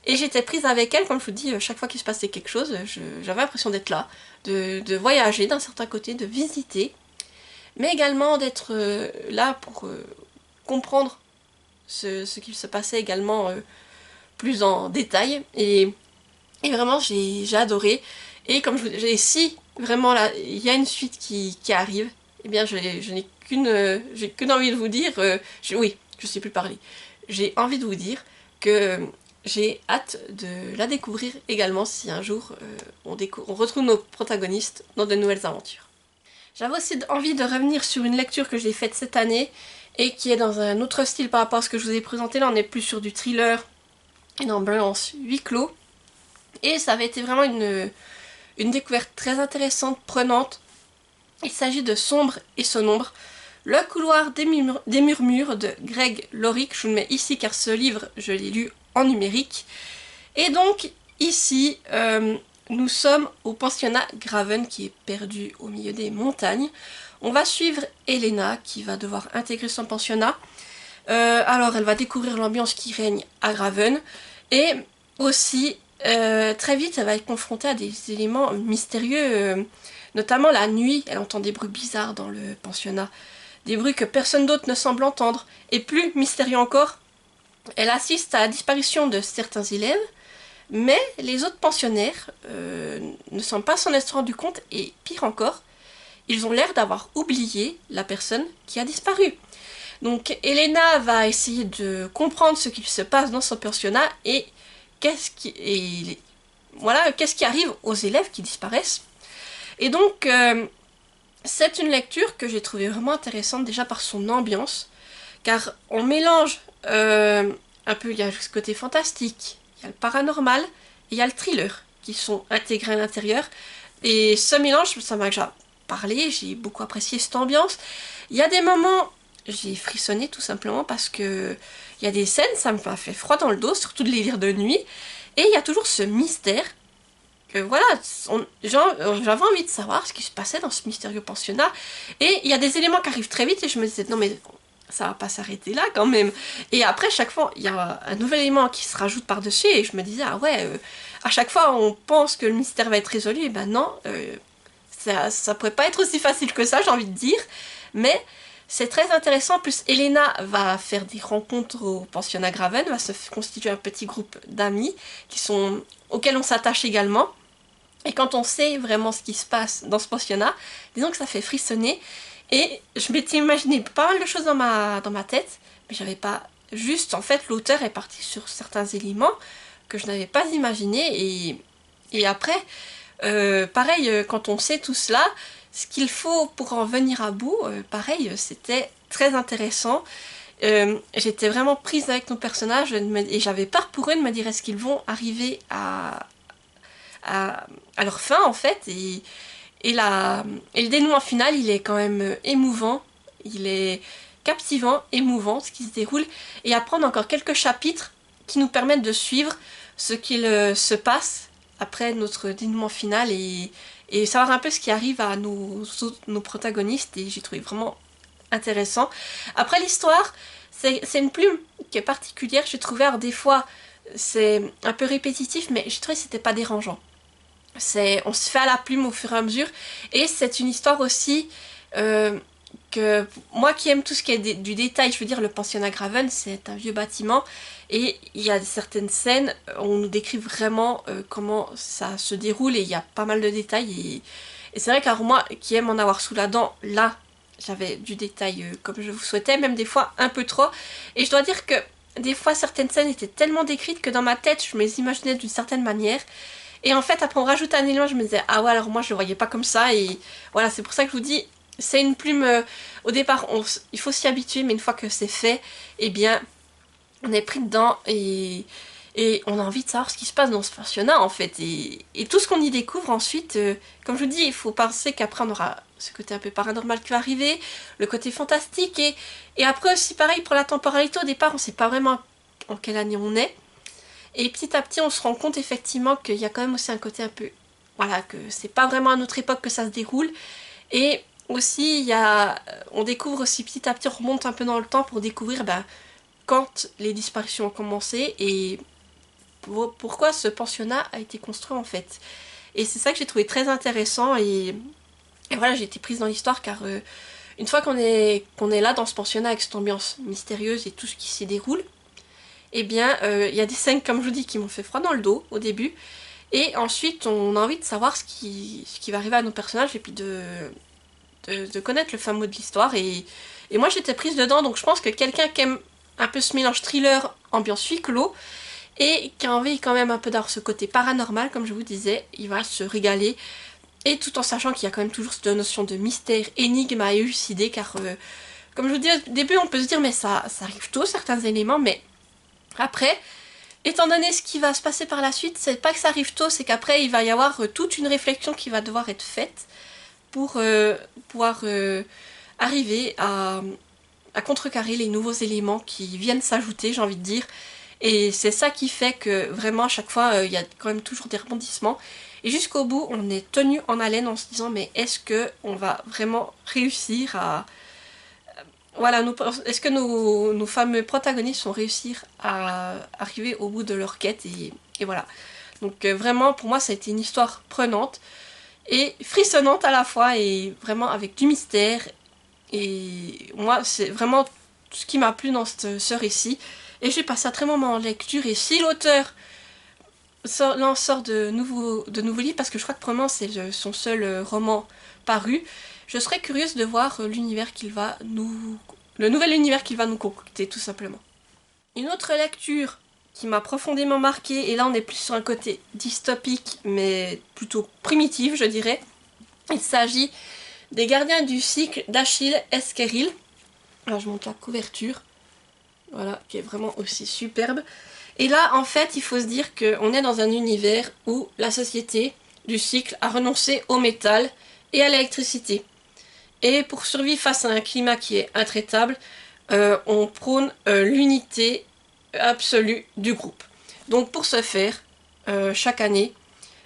Et j'étais prise avec elle, comme je vous dis, chaque fois qu'il se passait quelque chose, j'avais l'impression d'être là, de voyager d'un certain côté, de visiter, mais également d'être là pour comprendre ce qu'il se passait également plus en détail. Et vraiment, j'ai adoré. Et comme je vous dis, si vraiment là, il y a une suite qui arrive, eh bien je n'ai qu'une envie de vous dire, oui, je sais plus parler. J'ai envie de vous dire que j'ai hâte de la découvrir également si un jour on retrouve nos protagonistes dans de nouvelles aventures. J'avais aussi envie de revenir sur une lecture que j'ai faite cette année et qui est dans un autre style par rapport à ce que je vous ai présenté. Là, on est plus sur du thriller et une ambiance huis clos. Et ça avait été vraiment une découverte très intéressante, prenante. Il s'agit de Sombre et son ombre, le couloir des murmures de Greg Lorick. Je vous le mets ici car ce livre, je l'ai lu en numérique. Et donc, ici, nous sommes au pensionnat Graven qui est perdu au milieu des montagnes. On va suivre Elena qui va devoir intégrer son pensionnat. Alors, elle va découvrir l'ambiance qui règne à Graven. Et aussi, très vite, elle va être confrontée à des éléments mystérieux, notamment la nuit. Elle entend des bruits bizarres dans le pensionnat, des bruits que personne d'autre ne semble entendre. Et plus mystérieux encore, elle assiste à la disparition de certains élèves, mais les autres pensionnaires ne semblent pas s'en être rendu compte, et pire encore, ils ont l'air d'avoir oublié la personne qui a disparu. Donc Elena va essayer de comprendre ce qu'il se passe dans son pensionnat et qu'est-ce qui arrive aux élèves qui disparaissent. Et donc c'est une lecture que j'ai trouvée vraiment intéressante déjà par son ambiance, car on mélange un peu, il y a ce côté fantastique, il y a le paranormal et il y a le thriller qui sont intégrés à l'intérieur. Et ce mélange, ça m'a déjà parlé, j'ai beaucoup apprécié cette ambiance. Il y a des moments, j'ai frissonné tout simplement parce que il y a des scènes, ça m'a fait froid dans le dos, surtout de les lire de nuit. Et il y a toujours ce mystère que voilà, j'avais envie de savoir ce qui se passait dans ce mystérieux pensionnat. Et il y a des éléments qui arrivent très vite et je me disais non mais ça va pas s'arrêter là quand même. Et après, chaque fois, il y a un nouvel élément qui se rajoute par-dessus, et je me disais, ah ouais, à chaque fois, on pense que le mystère va être résolu, et ben non, ça pourrait pas être aussi facile que ça, j'ai envie de dire. Mais c'est très intéressant. En plus, Elena va faire des rencontres au pensionnat Graven, va se constituer un petit groupe d'amis auxquels on s'attache également. Et quand on sait vraiment ce qui se passe dans ce pensionnat, disons que ça fait frissonner. Et je m'étais imaginé pas mal de choses dans ma tête, mais j'avais pas... Juste, en fait, l'auteur est parti sur certains éléments que je n'avais pas imaginés. Et après, pareil, quand on sait tout cela, ce qu'il faut pour en venir à bout, pareil, c'était très intéressant. J'étais vraiment prise avec nos personnages et j'avais peur pour eux de me dire est-ce qu'ils vont arriver à leur fin en fait. Et le dénouement final, il est quand même émouvant, il est captivant, émouvant ce qui se déroule, et apprendre encore quelques chapitres qui nous permettent de suivre ce qu'il se passe après notre dénouement final et savoir un peu ce qui arrive à nos protagonistes, et j'ai trouvé vraiment intéressant. Après l'histoire, c'est une plume qui est particulière, j'ai trouvé, alors des fois c'est un peu répétitif, mais j'ai trouvé que c'était pas dérangeant. On se fait à la plume au fur et à mesure, et c'est une histoire aussi que moi qui aime tout ce qui est du détail, je veux dire le pensionnat Graven c'est un vieux bâtiment et il y a certaines scènes où on nous décrit vraiment comment ça se déroule et il y a pas mal de détails et c'est vrai qu'alors moi qui aime en avoir sous la dent, là j'avais du détail comme je vous souhaitais, même des fois un peu trop, et je dois dire que des fois certaines scènes étaient tellement décrites que dans ma tête je me les imaginais d'une certaine manière. Et en fait, après on rajoute un élément, je me disais, ah ouais, alors moi je le voyais pas comme ça, et voilà, c'est pour ça que je vous dis, c'est une plume, au départ, il faut s'y habituer, mais une fois que c'est fait, eh bien, on est pris dedans, et on a envie de savoir ce qui se passe dans ce pensionnat, en fait, et tout ce qu'on y découvre ensuite, comme je vous dis, il faut penser qu'après on aura ce côté un peu paranormal qui va arriver, le côté fantastique, et après aussi, pareil, pour la temporalité, au départ, on sait pas vraiment en quelle année on est. Et petit à petit, on se rend compte effectivement qu'il y a quand même aussi un côté un peu... Voilà, que c'est pas vraiment à notre époque que ça se déroule. Et aussi, on découvre aussi petit à petit, on remonte un peu dans le temps pour découvrir quand les disparitions ont commencé et pourquoi ce pensionnat a été construit en fait. Et c'est ça que j'ai trouvé très intéressant et voilà, j'ai été prise dans l'histoire car une fois qu'on est là dans ce pensionnat avec cette ambiance mystérieuse et tout ce qui s'y déroule, eh bien, il y a des scènes, comme je vous dis, qui m'ont fait froid dans le dos au début. Et ensuite, on a envie de savoir ce qui va arriver à nos personnages et puis de connaître le fin mot de l'histoire. Et moi, j'étais prise dedans, donc je pense que quelqu'un qui aime un peu ce mélange thriller, ambiance huis clos, et qui a envie quand même un peu d'avoir ce côté paranormal, comme je vous disais, il va se régaler. Et tout en sachant qu'il y a quand même toujours cette notion de mystère, énigme à élucider, car comme je vous dis au début, on peut se dire, mais ça arrive tôt, certains éléments, mais... Après, étant donné ce qui va se passer par la suite, c'est pas que ça arrive tôt, c'est qu'après il va y avoir toute une réflexion qui va devoir être faite pour pouvoir arriver à contrecarrer les nouveaux éléments qui viennent s'ajouter, j'ai envie de dire. Et c'est ça qui fait que vraiment à chaque fois il y a quand même toujours des rebondissements. Et jusqu'au bout, on est tenu en haleine en se disant mais est-ce que on va vraiment réussir à... Voilà, est-ce que nos fameux protagonistes vont réussir à arriver au bout de leur quête et voilà. Donc vraiment, pour moi, ça a été une histoire prenante et frissonnante à la fois et vraiment avec du mystère. Et moi, c'est vraiment tout ce qui m'a plu dans ce récit. Et j'ai passé un très bon moment en lecture. Et si l'auteur sort de nouveaux livres, parce que je crois que pour le moment, c'est son seul roman paru, je serais curieuse de voir l'univers qu'il va le nouvel univers qu'il va nous concocter, tout simplement. Une autre lecture qui m'a profondément marquée, et là on est plus sur un côté dystopique, mais plutôt primitif, je dirais. Il s'agit des Gardiens du cycle d'Achille Esqueril. Alors je monte la couverture, voilà, qui est vraiment aussi superbe. Et là, en fait, il faut se dire qu'on est dans un univers où la société du cycle a renoncé au métal et à l'électricité. Et pour survivre face à un climat qui est intraitable, on prône l'unité absolue du groupe. Donc pour ce faire, chaque année,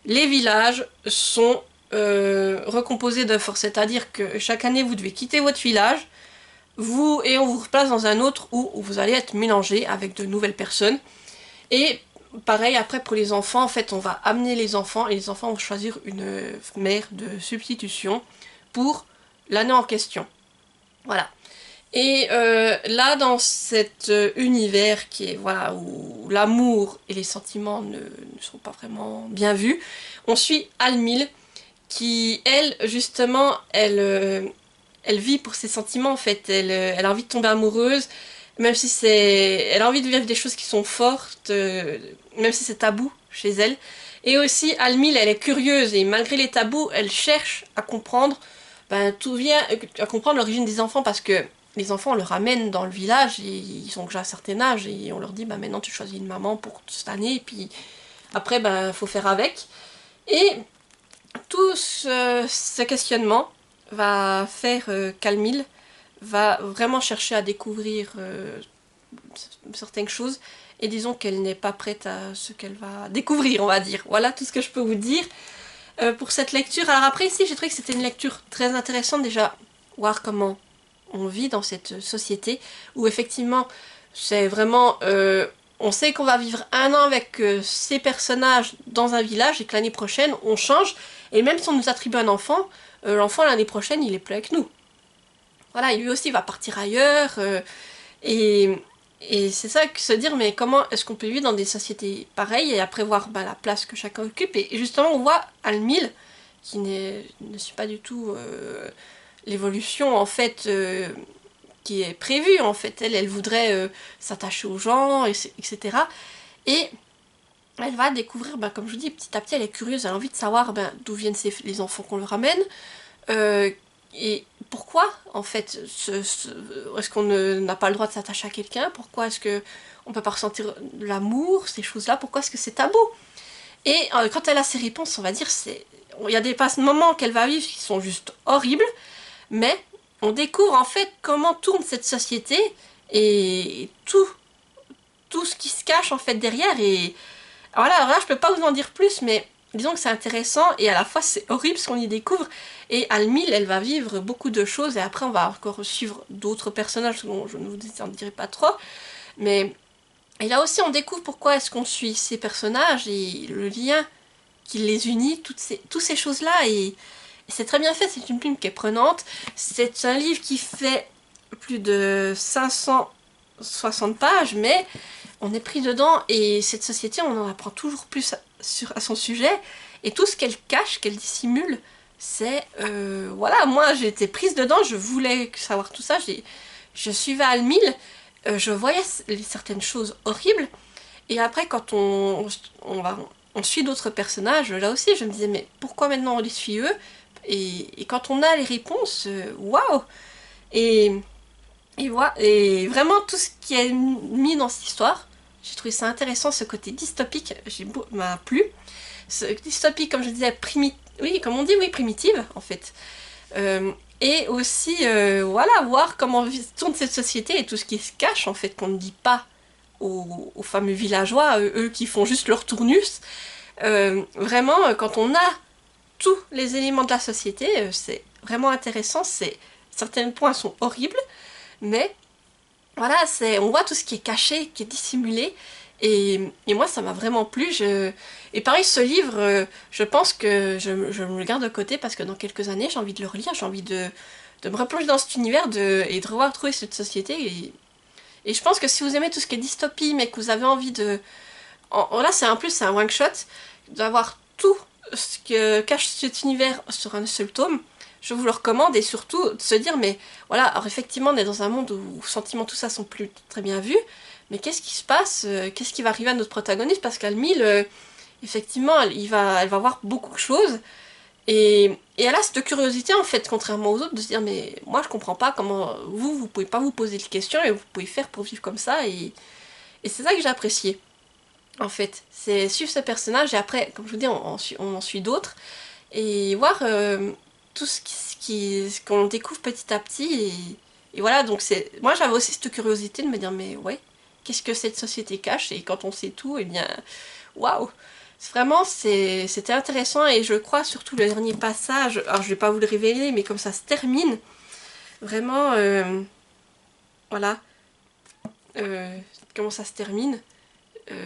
les villages sont recomposés de force. C'est-à-dire que chaque année, vous devez quitter votre village et on vous replace dans un autre où vous allez être mélangé avec de nouvelles personnes. Et pareil, après pour les enfants, en fait, on va amener les enfants et les enfants vont choisir une mère de substitution pour l'année en question. Voilà. Et là, dans cet univers qui est, voilà, où l'amour et les sentiments ne sont pas vraiment bien vus, on suit Almile, qui, elle, justement, elle vit pour ses sentiments, en fait. Elle a envie de tomber amoureuse, même si elle a envie de vivre des choses qui sont fortes, même si c'est tabou chez elle. Et aussi, Almile, elle est curieuse, et malgré les tabous, elle cherche à comprendre, ben, à comprendre l'origine des enfants, parce que les enfants, on les ramène dans le village, et ils ont déjà un certain âge, et on leur dit, bah maintenant tu choisis une maman pour cette année, et puis après, ben, faut faire avec. Et tout ce questionnement va faire qu'Almile va vraiment chercher à découvrir certaines choses, et disons qu'elle n'est pas prête à ce qu'elle va découvrir, on va dire. Voilà tout ce que je peux vous dire pour cette lecture. Alors après, ici, j'ai trouvé que c'était une lecture très intéressante, déjà, voir comment on vit dans cette société, où effectivement, c'est vraiment... on sait qu'on va vivre un an avec ces personnages dans un village, et que l'année prochaine, on change, et même si on nous attribue un enfant, l'enfant l'année prochaine, il est plus avec nous. Voilà, et lui aussi va partir ailleurs, et... Et c'est ça que se dire, mais comment est-ce qu'on peut vivre dans des sociétés pareilles et après voir la place que chacun occupe. Et justement, on voit Almile, qui ne suit pas du tout l'évolution en fait qui est prévue. En fait, elle voudrait s'attacher aux gens, etc. Et elle va découvrir, comme je vous dis, petit à petit, elle est curieuse, elle a envie de savoir d'où viennent les enfants qu'on lui ramène. Et pourquoi, en fait, est-ce qu'on n'a pas le droit de s'attacher à quelqu'un? Pourquoi est-ce qu'on ne peut pas ressentir l'amour, ces choses-là? Pourquoi est-ce que c'est tabou? Et quand elle a ses réponses, on va dire, il y a des moments qu'elle va vivre qui sont juste horribles, mais on découvre en fait comment tourne cette société et tout ce qui se cache en fait derrière. Et voilà, alors là, je peux pas vous en dire plus, mais disons que c'est intéressant et à la fois c'est horrible ce qu'on y découvre. Et Almile, elle va vivre beaucoup de choses et après on va encore suivre d'autres personnages dont je ne vous en dirai pas trop. Mais et là aussi on découvre pourquoi est-ce qu'on suit ces personnages et le lien qui les unit, toutes ces choses-là. Et c'est très bien fait, c'est une plume qui est prenante. C'est un livre qui fait plus de 560 pages, mais on est pris dedans et cette société, on en apprend toujours plus à son sujet. Et tout ce qu'elle cache, qu'elle dissimule, c'est... voilà, moi j'ai été prise dedans, je voulais savoir tout ça. Je suivais Almile, je voyais certaines choses horribles. Et après, quand on suit d'autres personnages, là aussi je me disais, mais pourquoi maintenant on les suit eux? Et quand on a les réponses, waouh! Et et vraiment tout ce qui est mis dans cette histoire, j'ai trouvé ça intéressant, ce côté dystopique, m'a plu. Ce dystopique, comme je disais, oui, comme on dit, oui, primitive, en fait. Et aussi, voilà, voir comment tourne cette société et tout ce qui se cache, en fait, qu'on ne dit pas aux fameux villageois, eux qui font juste leur tournus. Vraiment, quand on a tous les éléments de la société, c'est vraiment intéressant. Certains points sont horribles, mais voilà, on voit tout ce qui est caché, qui est dissimulé, et moi ça m'a vraiment plu. Et pareil, ce livre, je pense que je me le garde de côté parce que dans quelques années j'ai envie de le relire, j'ai envie de me replonger dans cet univers et de revoir trouver cette société. Et je pense que si vous aimez tout ce qui est dystopie, mais que vous avez envie de... là c'est en plus c'est un one shot, d'avoir tout ce que cache cet univers sur un seul tome. Je vous le recommande et surtout de se dire, mais voilà, alors effectivement on est dans un monde où sentiments tout ça sont plus très bien vus, mais qu'est-ce qui se passe, qu'est-ce qui va arriver à notre protagoniste, parce qu'Almile, effectivement, elle va voir beaucoup de choses, et elle a cette curiosité en fait, contrairement aux autres, de se dire, mais moi je comprends pas comment vous pouvez pas vous poser des questions et vous pouvez faire pour vivre comme ça, et c'est ça que j'ai apprécié, en fait, c'est suivre ce personnage et après, comme je vous dis, on en suit d'autres, et voir... tout ce qu'on découvre petit à petit et voilà, donc moi j'avais aussi cette curiosité de me dire mais ouais, qu'est-ce que cette société cache, et quand on sait tout, et bien waouh, vraiment c'était intéressant. Et je crois surtout le dernier passage, alors je vais pas vous le révéler, mais comme ça se termine vraiment voilà, comment ça se termine.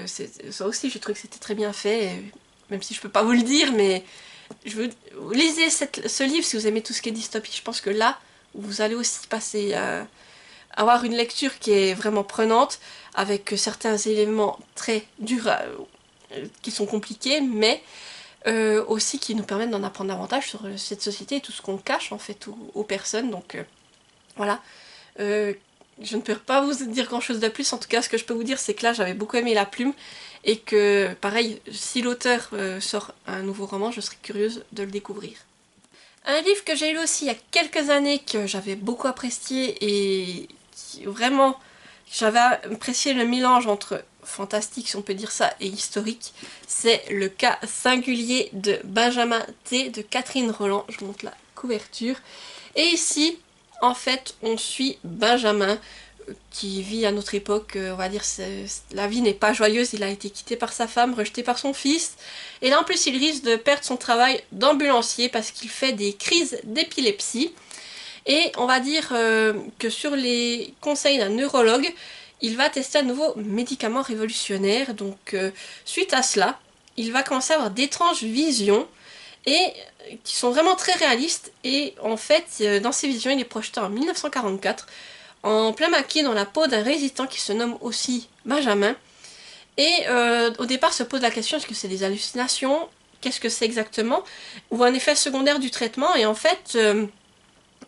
Ça aussi, j'ai trouvé que c'était très bien fait, même si je peux pas vous le dire, mais lisez ce livre si vous aimez tout ce qui est dystopie. Je pense que là, vous allez aussi passer avoir une lecture qui est vraiment prenante, avec certains éléments très durs, qui sont compliqués, mais aussi qui nous permettent d'en apprendre davantage sur cette société et tout ce qu'on cache en fait aux personnes. Donc voilà. Je ne peux pas vous dire grand chose de plus. En tout cas, ce que je peux vous dire, c'est que là, j'avais beaucoup aimé la plume et que, pareil, si l'auteur sort un nouveau roman, je serais curieuse de le découvrir. Un livre que j'ai lu aussi il y a quelques années, que j'avais beaucoup apprécié et qui vraiment, j'avais apprécié le mélange entre fantastique, si on peut dire ça, et historique, c'est Le cas singulier de Benjamin T. de Catherine Roland. Je vous montre la couverture. Et ici, en fait, on suit Benjamin qui vit à notre époque, on va dire, la vie n'est pas joyeuse, il a été quitté par sa femme, rejeté par son fils, et là en plus il risque de perdre son travail d'ambulancier parce qu'il fait des crises d'épilepsie, et on va dire que sur les conseils d'un neurologue, il va tester un nouveau médicament révolutionnaire, donc suite à cela, il va commencer à avoir d'étranges visions, et qui sont vraiment très réalistes, et en fait, dans ces visions, il est projeté en 1944, en plein maquis dans la peau d'un résistant qui se nomme aussi Benjamin. Et au départ se pose la question, est-ce que c'est des hallucinations? Qu'est-ce que c'est exactement? Ou un effet secondaire du traitement? Et en fait,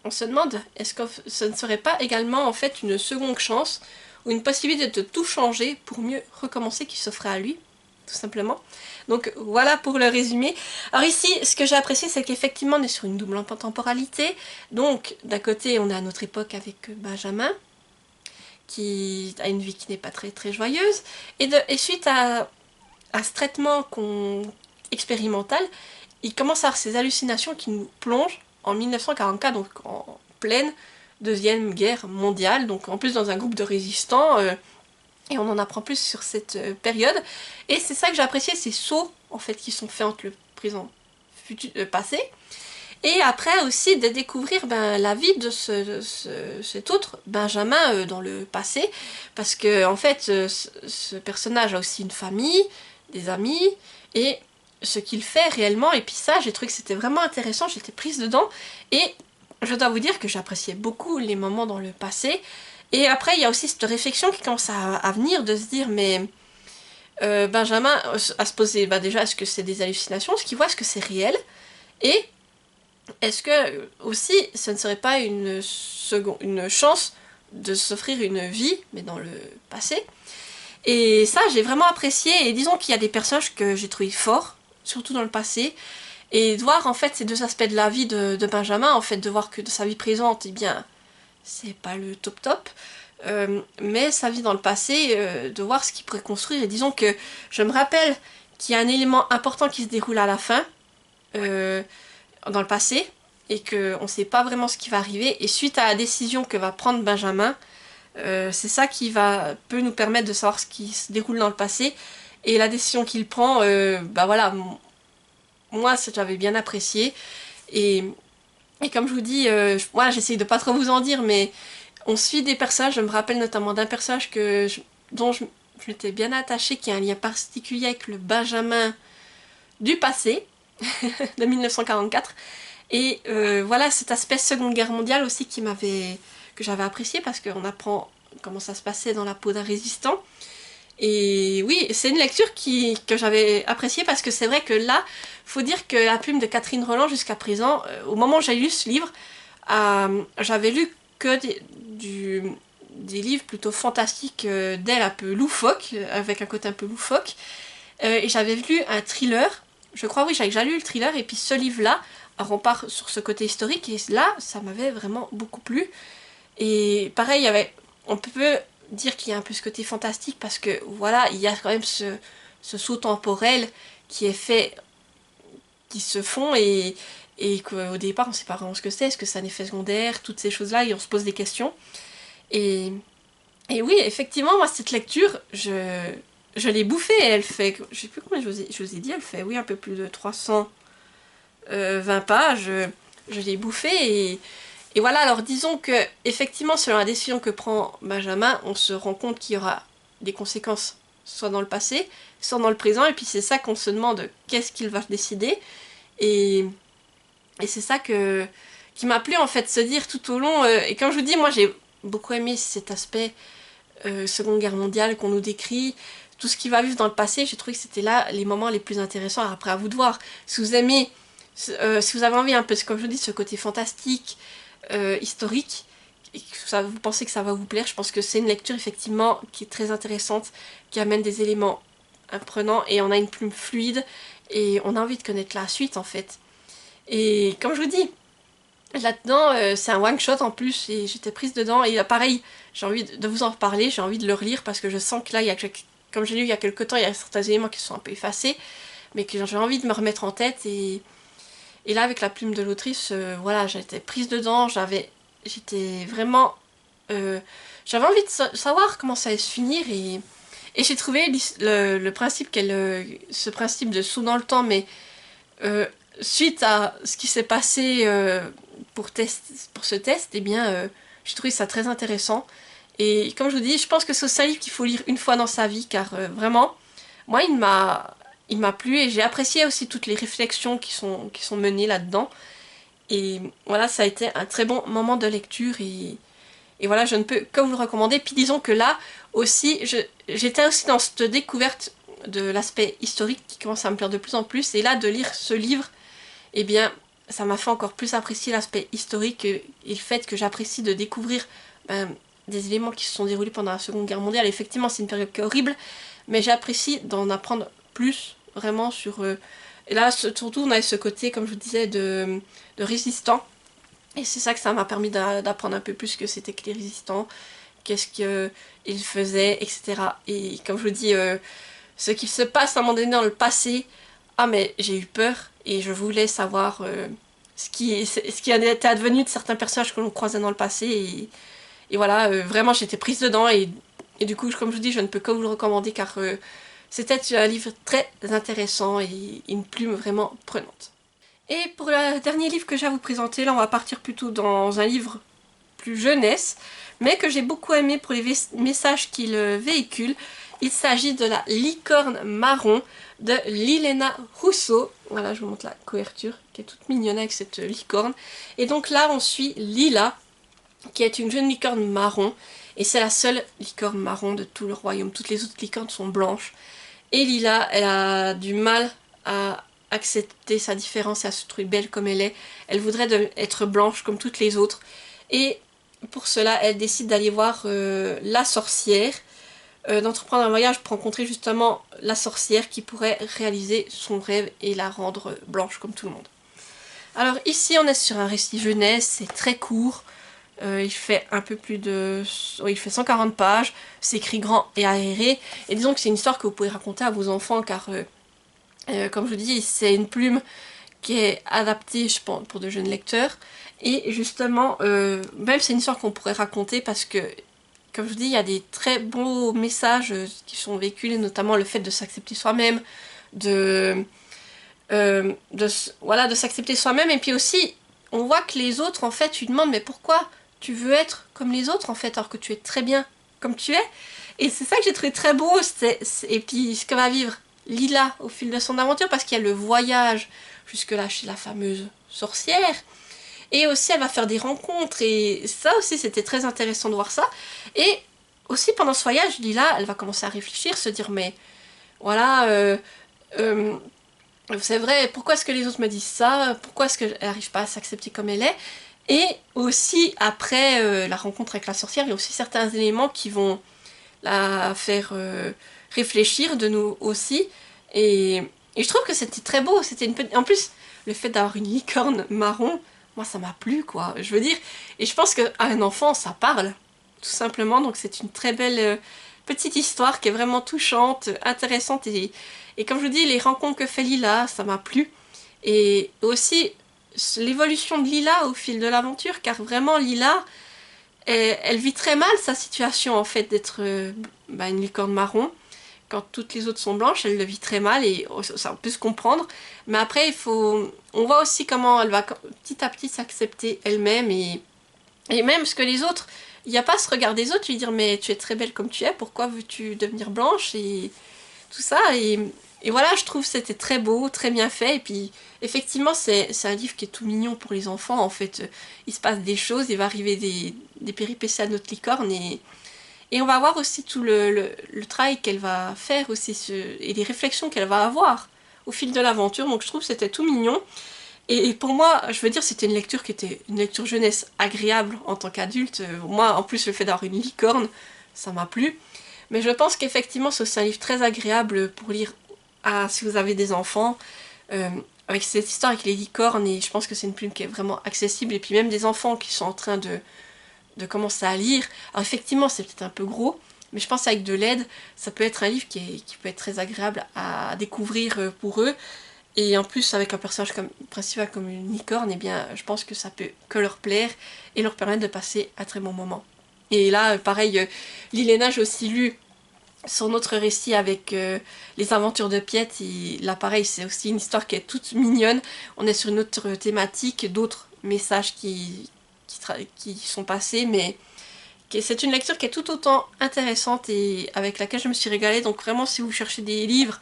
on se demande, est-ce que ce ne serait pas également en fait une seconde chance ou une possibilité de tout changer pour mieux recommencer qui s'offrait à lui, tout simplement. Donc voilà pour le résumé. Alors ici, ce que j'ai apprécié, c'est qu'effectivement on est sur une double temporalité. Donc d'un côté, on est à notre époque avec Benjamin, qui a une vie qui n'est pas très très joyeuse. Et suite à ce traitement expérimental, il commence à avoir ces hallucinations qui nous plongent en 1944, donc en pleine Deuxième Guerre mondiale, donc en plus dans un groupe de résistants, et on en apprend plus sur cette période. Et c'est ça que j'ai apprécié, ces sauts en fait qui sont faits entre le présent, futur, passé. Et après aussi de découvrir la vie de cet autre Benjamin dans le passé, parce que en fait ce personnage a aussi une famille, des amis, et ce qu'il fait réellement, et puis ça j'ai trouvé que c'était vraiment intéressant, j'étais prise dedans, et je dois vous dire que j'appréciais beaucoup les moments dans le passé. Et après il y a aussi cette réflexion qui commence à venir, de se dire mais Benjamin à se poser déjà est-ce que c'est des hallucinations, est-ce qu'il voit, est-ce que c'est réel, et est-ce que aussi ce ne serait pas une chance de s'offrir une vie, mais dans le passé? Et ça j'ai vraiment apprécié, et disons qu'il y a des personnages que j'ai trouvé forts, surtout dans le passé, et de voir en fait ces deux aspects de la vie de Benjamin, en fait de voir que de sa vie présente, eh bien c'est pas le top top, mais sa vie dans le passé, de voir ce qu'il pourrait construire, et disons que je me rappelle qu'il y a un élément important qui se déroule à la fin, dans le passé, et qu'on ne sait pas vraiment ce qui va arriver, et suite à la décision que va prendre Benjamin, c'est ça qui peut nous permettre de savoir ce qui se déroule dans le passé, et la décision qu'il prend, voilà, moi j'avais bien apprécié, et comme je vous dis, voilà, j'essaye de pas trop vous en dire, mais on suit des personnages, je me rappelle notamment d'un personnage dont je m'étais bien attachée, qui a un lien particulier avec le Benjamin du passé, de 1944, et voilà cet aspect Seconde Guerre mondiale aussi que j'avais apprécié, parce qu'on apprend comment ça se passait dans la peau d'un résistant. Et oui, c'est une lecture que j'avais appréciée, parce que c'est vrai que là, faut dire que la plume de Catherine Roland jusqu'à présent, au moment où j'ai lu ce livre, j'avais lu que des livres plutôt fantastiques d'elle, un peu loufoques, avec un côté un peu loufoque, et j'avais lu un thriller, je crois, oui, j'avais déjà lu le thriller, et puis ce livre-là, alors on part sur ce côté historique, et là, ça m'avait vraiment beaucoup plu. Et pareil, on peut dire qu'il y a un peu ce côté fantastique, parce que voilà, il y a quand même ce saut temporel qui est fait, qui se font, et qu'au départ on sait pas vraiment ce que c'est, est-ce que c'est un effet secondaire, toutes ces choses-là, et on se pose des questions. Et oui, effectivement, moi cette lecture, je l'ai bouffée, elle fait, je sais plus combien je vous ai dit, elle fait, oui, un peu plus de 320 pages, je l'ai bouffée, Et voilà, alors disons que effectivement selon la décision que prend Benjamin, on se rend compte qu'il y aura des conséquences soit dans le passé, soit dans le présent, et puis c'est ça qu'on se demande qu'est-ce qu'il va décider. Et, et c'est ça qui m'a plu en fait, se dire tout au long, et comme je vous dis, moi j'ai beaucoup aimé cet aspect Seconde Guerre mondiale qu'on nous décrit, tout ce qui va vivre dans le passé, j'ai trouvé que c'était là les moments les plus intéressants. Après, à vous de voir, si vous aimez, si vous avez envie un peu, comme je vous dis, ce côté fantastique, historique, et que vous pensez que ça va vous plaire, je pense que c'est une lecture effectivement qui est très intéressante, qui amène des éléments apprenants, et on a une plume fluide, et on a envie de connaître la suite en fait. Et comme je vous dis, là-dedans, c'est un one-shot en plus, et j'étais prise dedans, et pareil, j'ai envie de vous en reparler, j'ai envie de le relire, parce que je sens que là, comme j'ai lu il y a quelques temps, il y a certains éléments qui sont un peu effacés, mais que j'ai envie de me remettre en tête, et là, avec la plume de l'autrice, voilà, j'étais prise dedans, j'étais vraiment... j'avais envie de savoir comment ça allait se finir, et j'ai trouvé le principe ce principe de saut dans le temps, mais suite à ce qui s'est passé pour ce test, eh bien, j'ai trouvé ça très intéressant. Et comme je vous dis, je pense que c'est un livre qu'il faut lire une fois dans sa vie, car vraiment, moi, il m'a plu, et j'ai apprécié aussi toutes les réflexions qui sont menées là-dedans. Et voilà, ça a été un très bon moment de lecture, et voilà, je ne peux que vous le recommander. Puis disons que là aussi, j'étais aussi dans cette découverte de l'aspect historique qui commence à me plaire de plus en plus, et là, de lire ce livre, eh bien, ça m'a fait encore plus apprécier l'aspect historique, et le fait que j'apprécie de découvrir des éléments qui se sont déroulés pendant la Seconde Guerre mondiale. Effectivement, c'est une période qui est horrible, mais j'apprécie d'en apprendre plus, vraiment, sur... et là, surtout, on a ce côté, comme je vous disais, de résistants. Et c'est ça que ça m'a permis d'apprendre un peu plus ce que c'était que les résistants, qu'est-ce qu'ils faisaient, etc. Et comme je vous dis, ce qui se passe à un moment donné dans le passé, ah mais j'ai eu peur, et je voulais savoir ce qui a été advenu de certains personnages que l'on croisait dans le passé, et voilà, vraiment j'étais prise dedans, et du coup, comme je vous dis, je ne peux que vous le recommander, car c'était un livre très intéressant, et une plume vraiment prenante. Et pour le dernier livre que j'ai à vous présenter, là on va partir plutôt dans un livre plus jeunesse, mais que j'ai beaucoup aimé pour les messages qu'il véhicule. Il s'agit de La licorne marron de Lilena Russo. Voilà, je vous montre la couverture qui est toute mignonne avec cette licorne. Et donc là on suit Lila, qui est une jeune licorne marron, et c'est la seule licorne marron de tout le royaume. Toutes les autres licornes sont blanches. Et Lila, elle a du mal à accepter sa différence et à se trouver belle comme elle est. Elle voudrait être blanche comme toutes les autres. Et pour cela, elle décide d'aller voir la sorcière, d'entreprendre un voyage pour rencontrer justement la sorcière qui pourrait réaliser son rêve et la rendre blanche comme tout le monde. Alors ici, on est sur un récit jeunesse, c'est très court. Il fait un peu plus de... Oui, il fait 140 pages, c'est écrit grand et aéré. Et disons que c'est une histoire que vous pouvez raconter à vos enfants, car comme je vous dis, c'est une plume qui est adaptée, je pense, pour de jeunes lecteurs. Et justement, même c'est une histoire qu'on pourrait raconter, parce que, comme je vous dis, il y a des très beaux messages qui sont véhiculés, notamment le fait de s'accepter soi-même, voilà, de s'accepter soi-même. Et puis aussi, on voit que les autres, en fait, tu demandes, mais pourquoi tu veux être comme les autres, en fait, alors que tu es très bien comme tu es. Et c'est ça que j'ai trouvé très beau, et puis ce que va vivre Lila au fil de son aventure, parce qu'il y a le voyage jusque-là chez la fameuse sorcière, et aussi elle va faire des rencontres, et ça aussi c'était très intéressant de voir ça. Et aussi pendant ce voyage, Lila, elle va commencer à réfléchir, se dire, mais voilà, c'est vrai, pourquoi est-ce que les autres me disent ça, pourquoi est-ce qu'elle n'arrive pas à s'accepter comme elle est. Et aussi après la rencontre avec la sorcière, il y a aussi certains éléments qui vont la faire réfléchir de nous aussi, et je trouve que c'était très beau. C'était en plus, le fait d'avoir une licorne marron, moi ça m'a plu, quoi, je veux dire, et je pense qu'à un enfant ça parle, tout simplement. Donc c'est une très belle petite histoire qui est vraiment touchante, intéressante, et comme je vous dis, les rencontres que fait Lila, ça m'a plu, et aussi l'évolution de Lila au fil de l'aventure, car vraiment Lila, elle vit très mal sa situation en fait d'être une licorne marron. Quand toutes les autres sont blanches, elle le vit très mal, et ça on peut se comprendre. Mais après, on voit aussi comment elle va petit à petit s'accepter elle-même, et Et même ce que les autres, il n'y a pas à se regarder les autres, lui dire mais tu es très belle comme tu es, pourquoi veux-tu devenir blanche et tout ça. Et voilà, je trouve que c'était très beau, très bien fait. Et puis effectivement c'est un livre qui est tout mignon pour les enfants en fait. Il se passe des choses, il va arriver des péripéties à notre licorne et on va voir aussi tout le travail qu'elle va faire aussi et les réflexions qu'elle va avoir au fil de l'aventure. Donc je trouve que c'était tout mignon. Et pour moi, je veux dire, c'était une lecture qui était une lecture jeunesse agréable en tant qu'adulte. Moi, en plus, le fait d'avoir une licorne, ça m'a plu. Mais je pense qu'effectivement, c'est aussi un livre très agréable pour lire si vous avez des enfants. Avec cette histoire avec les licornes, et je pense que c'est une plume qui est vraiment accessible. Et puis même des enfants qui sont en train de commencer à lire. Alors effectivement, c'est peut-être un peu gros, mais je pense qu'avec de l'aide, ça peut être un livre qui peut être très agréable à découvrir pour eux. Et en plus, avec un personnage principal comme une licorne, eh bien, je pense que ça peut que leur plaire et leur permettre de passer un très bon moment. Et là, pareil, Lilena, j'ai aussi lu son autre récit avec les aventures de Piet. Et là, pareil, c'est aussi une histoire qui est toute mignonne. On est sur une autre thématique, d'autres messages qui sont passés, mais c'est une lecture qui est tout autant intéressante et avec laquelle je me suis régalée. Donc vraiment, si vous cherchez des livres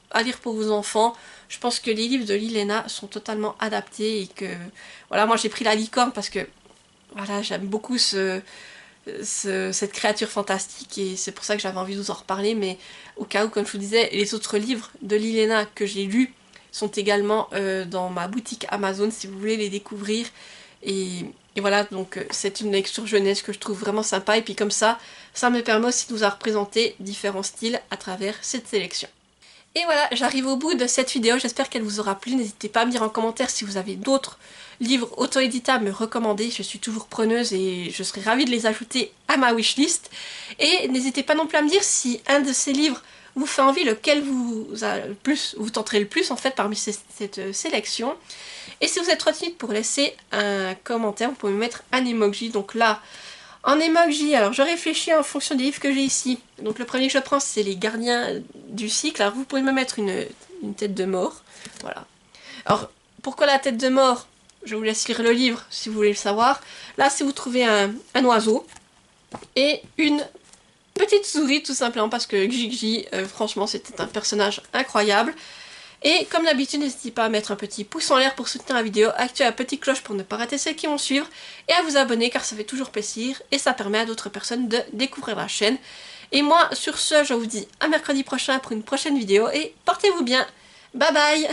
à lire pour vos enfants, je pense que les livres de Lilena sont totalement adaptés et que voilà, moi j'ai pris la licorne parce que voilà, j'aime beaucoup cette créature fantastique et c'est pour ça que j'avais envie de vous en reparler. Mais au cas où, comme je vous disais, les autres livres de Lilena que j'ai lus sont également dans ma boutique Amazon si vous voulez les découvrir. Et voilà, donc c'est une lecture jeunesse que je trouve vraiment sympa et puis comme ça me permet aussi de vous représenter différents styles à travers cette sélection. Et voilà, j'arrive au bout de cette vidéo, j'espère qu'elle vous aura plu. N'hésitez pas à me dire en commentaire si vous avez d'autres livres auto-éditables à me recommander. Je suis toujours preneuse et je serai ravie de les ajouter à ma wishlist. Et n'hésitez pas non plus à me dire si un de ces livres vous fait envie, lequel vous tenterez le plus en fait parmi cette sélection. Et si vous êtes trop timide pour laisser un commentaire, vous pouvez me mettre un emoji. Donc là, en emoji, alors je réfléchis en fonction des livres que j'ai ici. Donc le premier que je prends, c'est les gardiens du cycle. Alors vous pouvez me mettre une tête de mort. Voilà. Alors, pourquoi la tête de mort? Je vous laisse lire le livre si vous voulez le savoir. Là, si vous trouvez un oiseau et une petite souris, tout simplement, parce que Gigi, franchement, c'était un personnage incroyable. Et comme d'habitude, n'hésitez pas à mettre un petit pouce en l'air pour soutenir la vidéo, à activer la petite cloche pour ne pas rater celles qui vont suivre, et à vous abonner car ça fait toujours plaisir et ça permet à d'autres personnes de découvrir la chaîne. Et moi, sur ce, je vous dis à mercredi prochain pour une prochaine vidéo et portez-vous bien. Bye bye!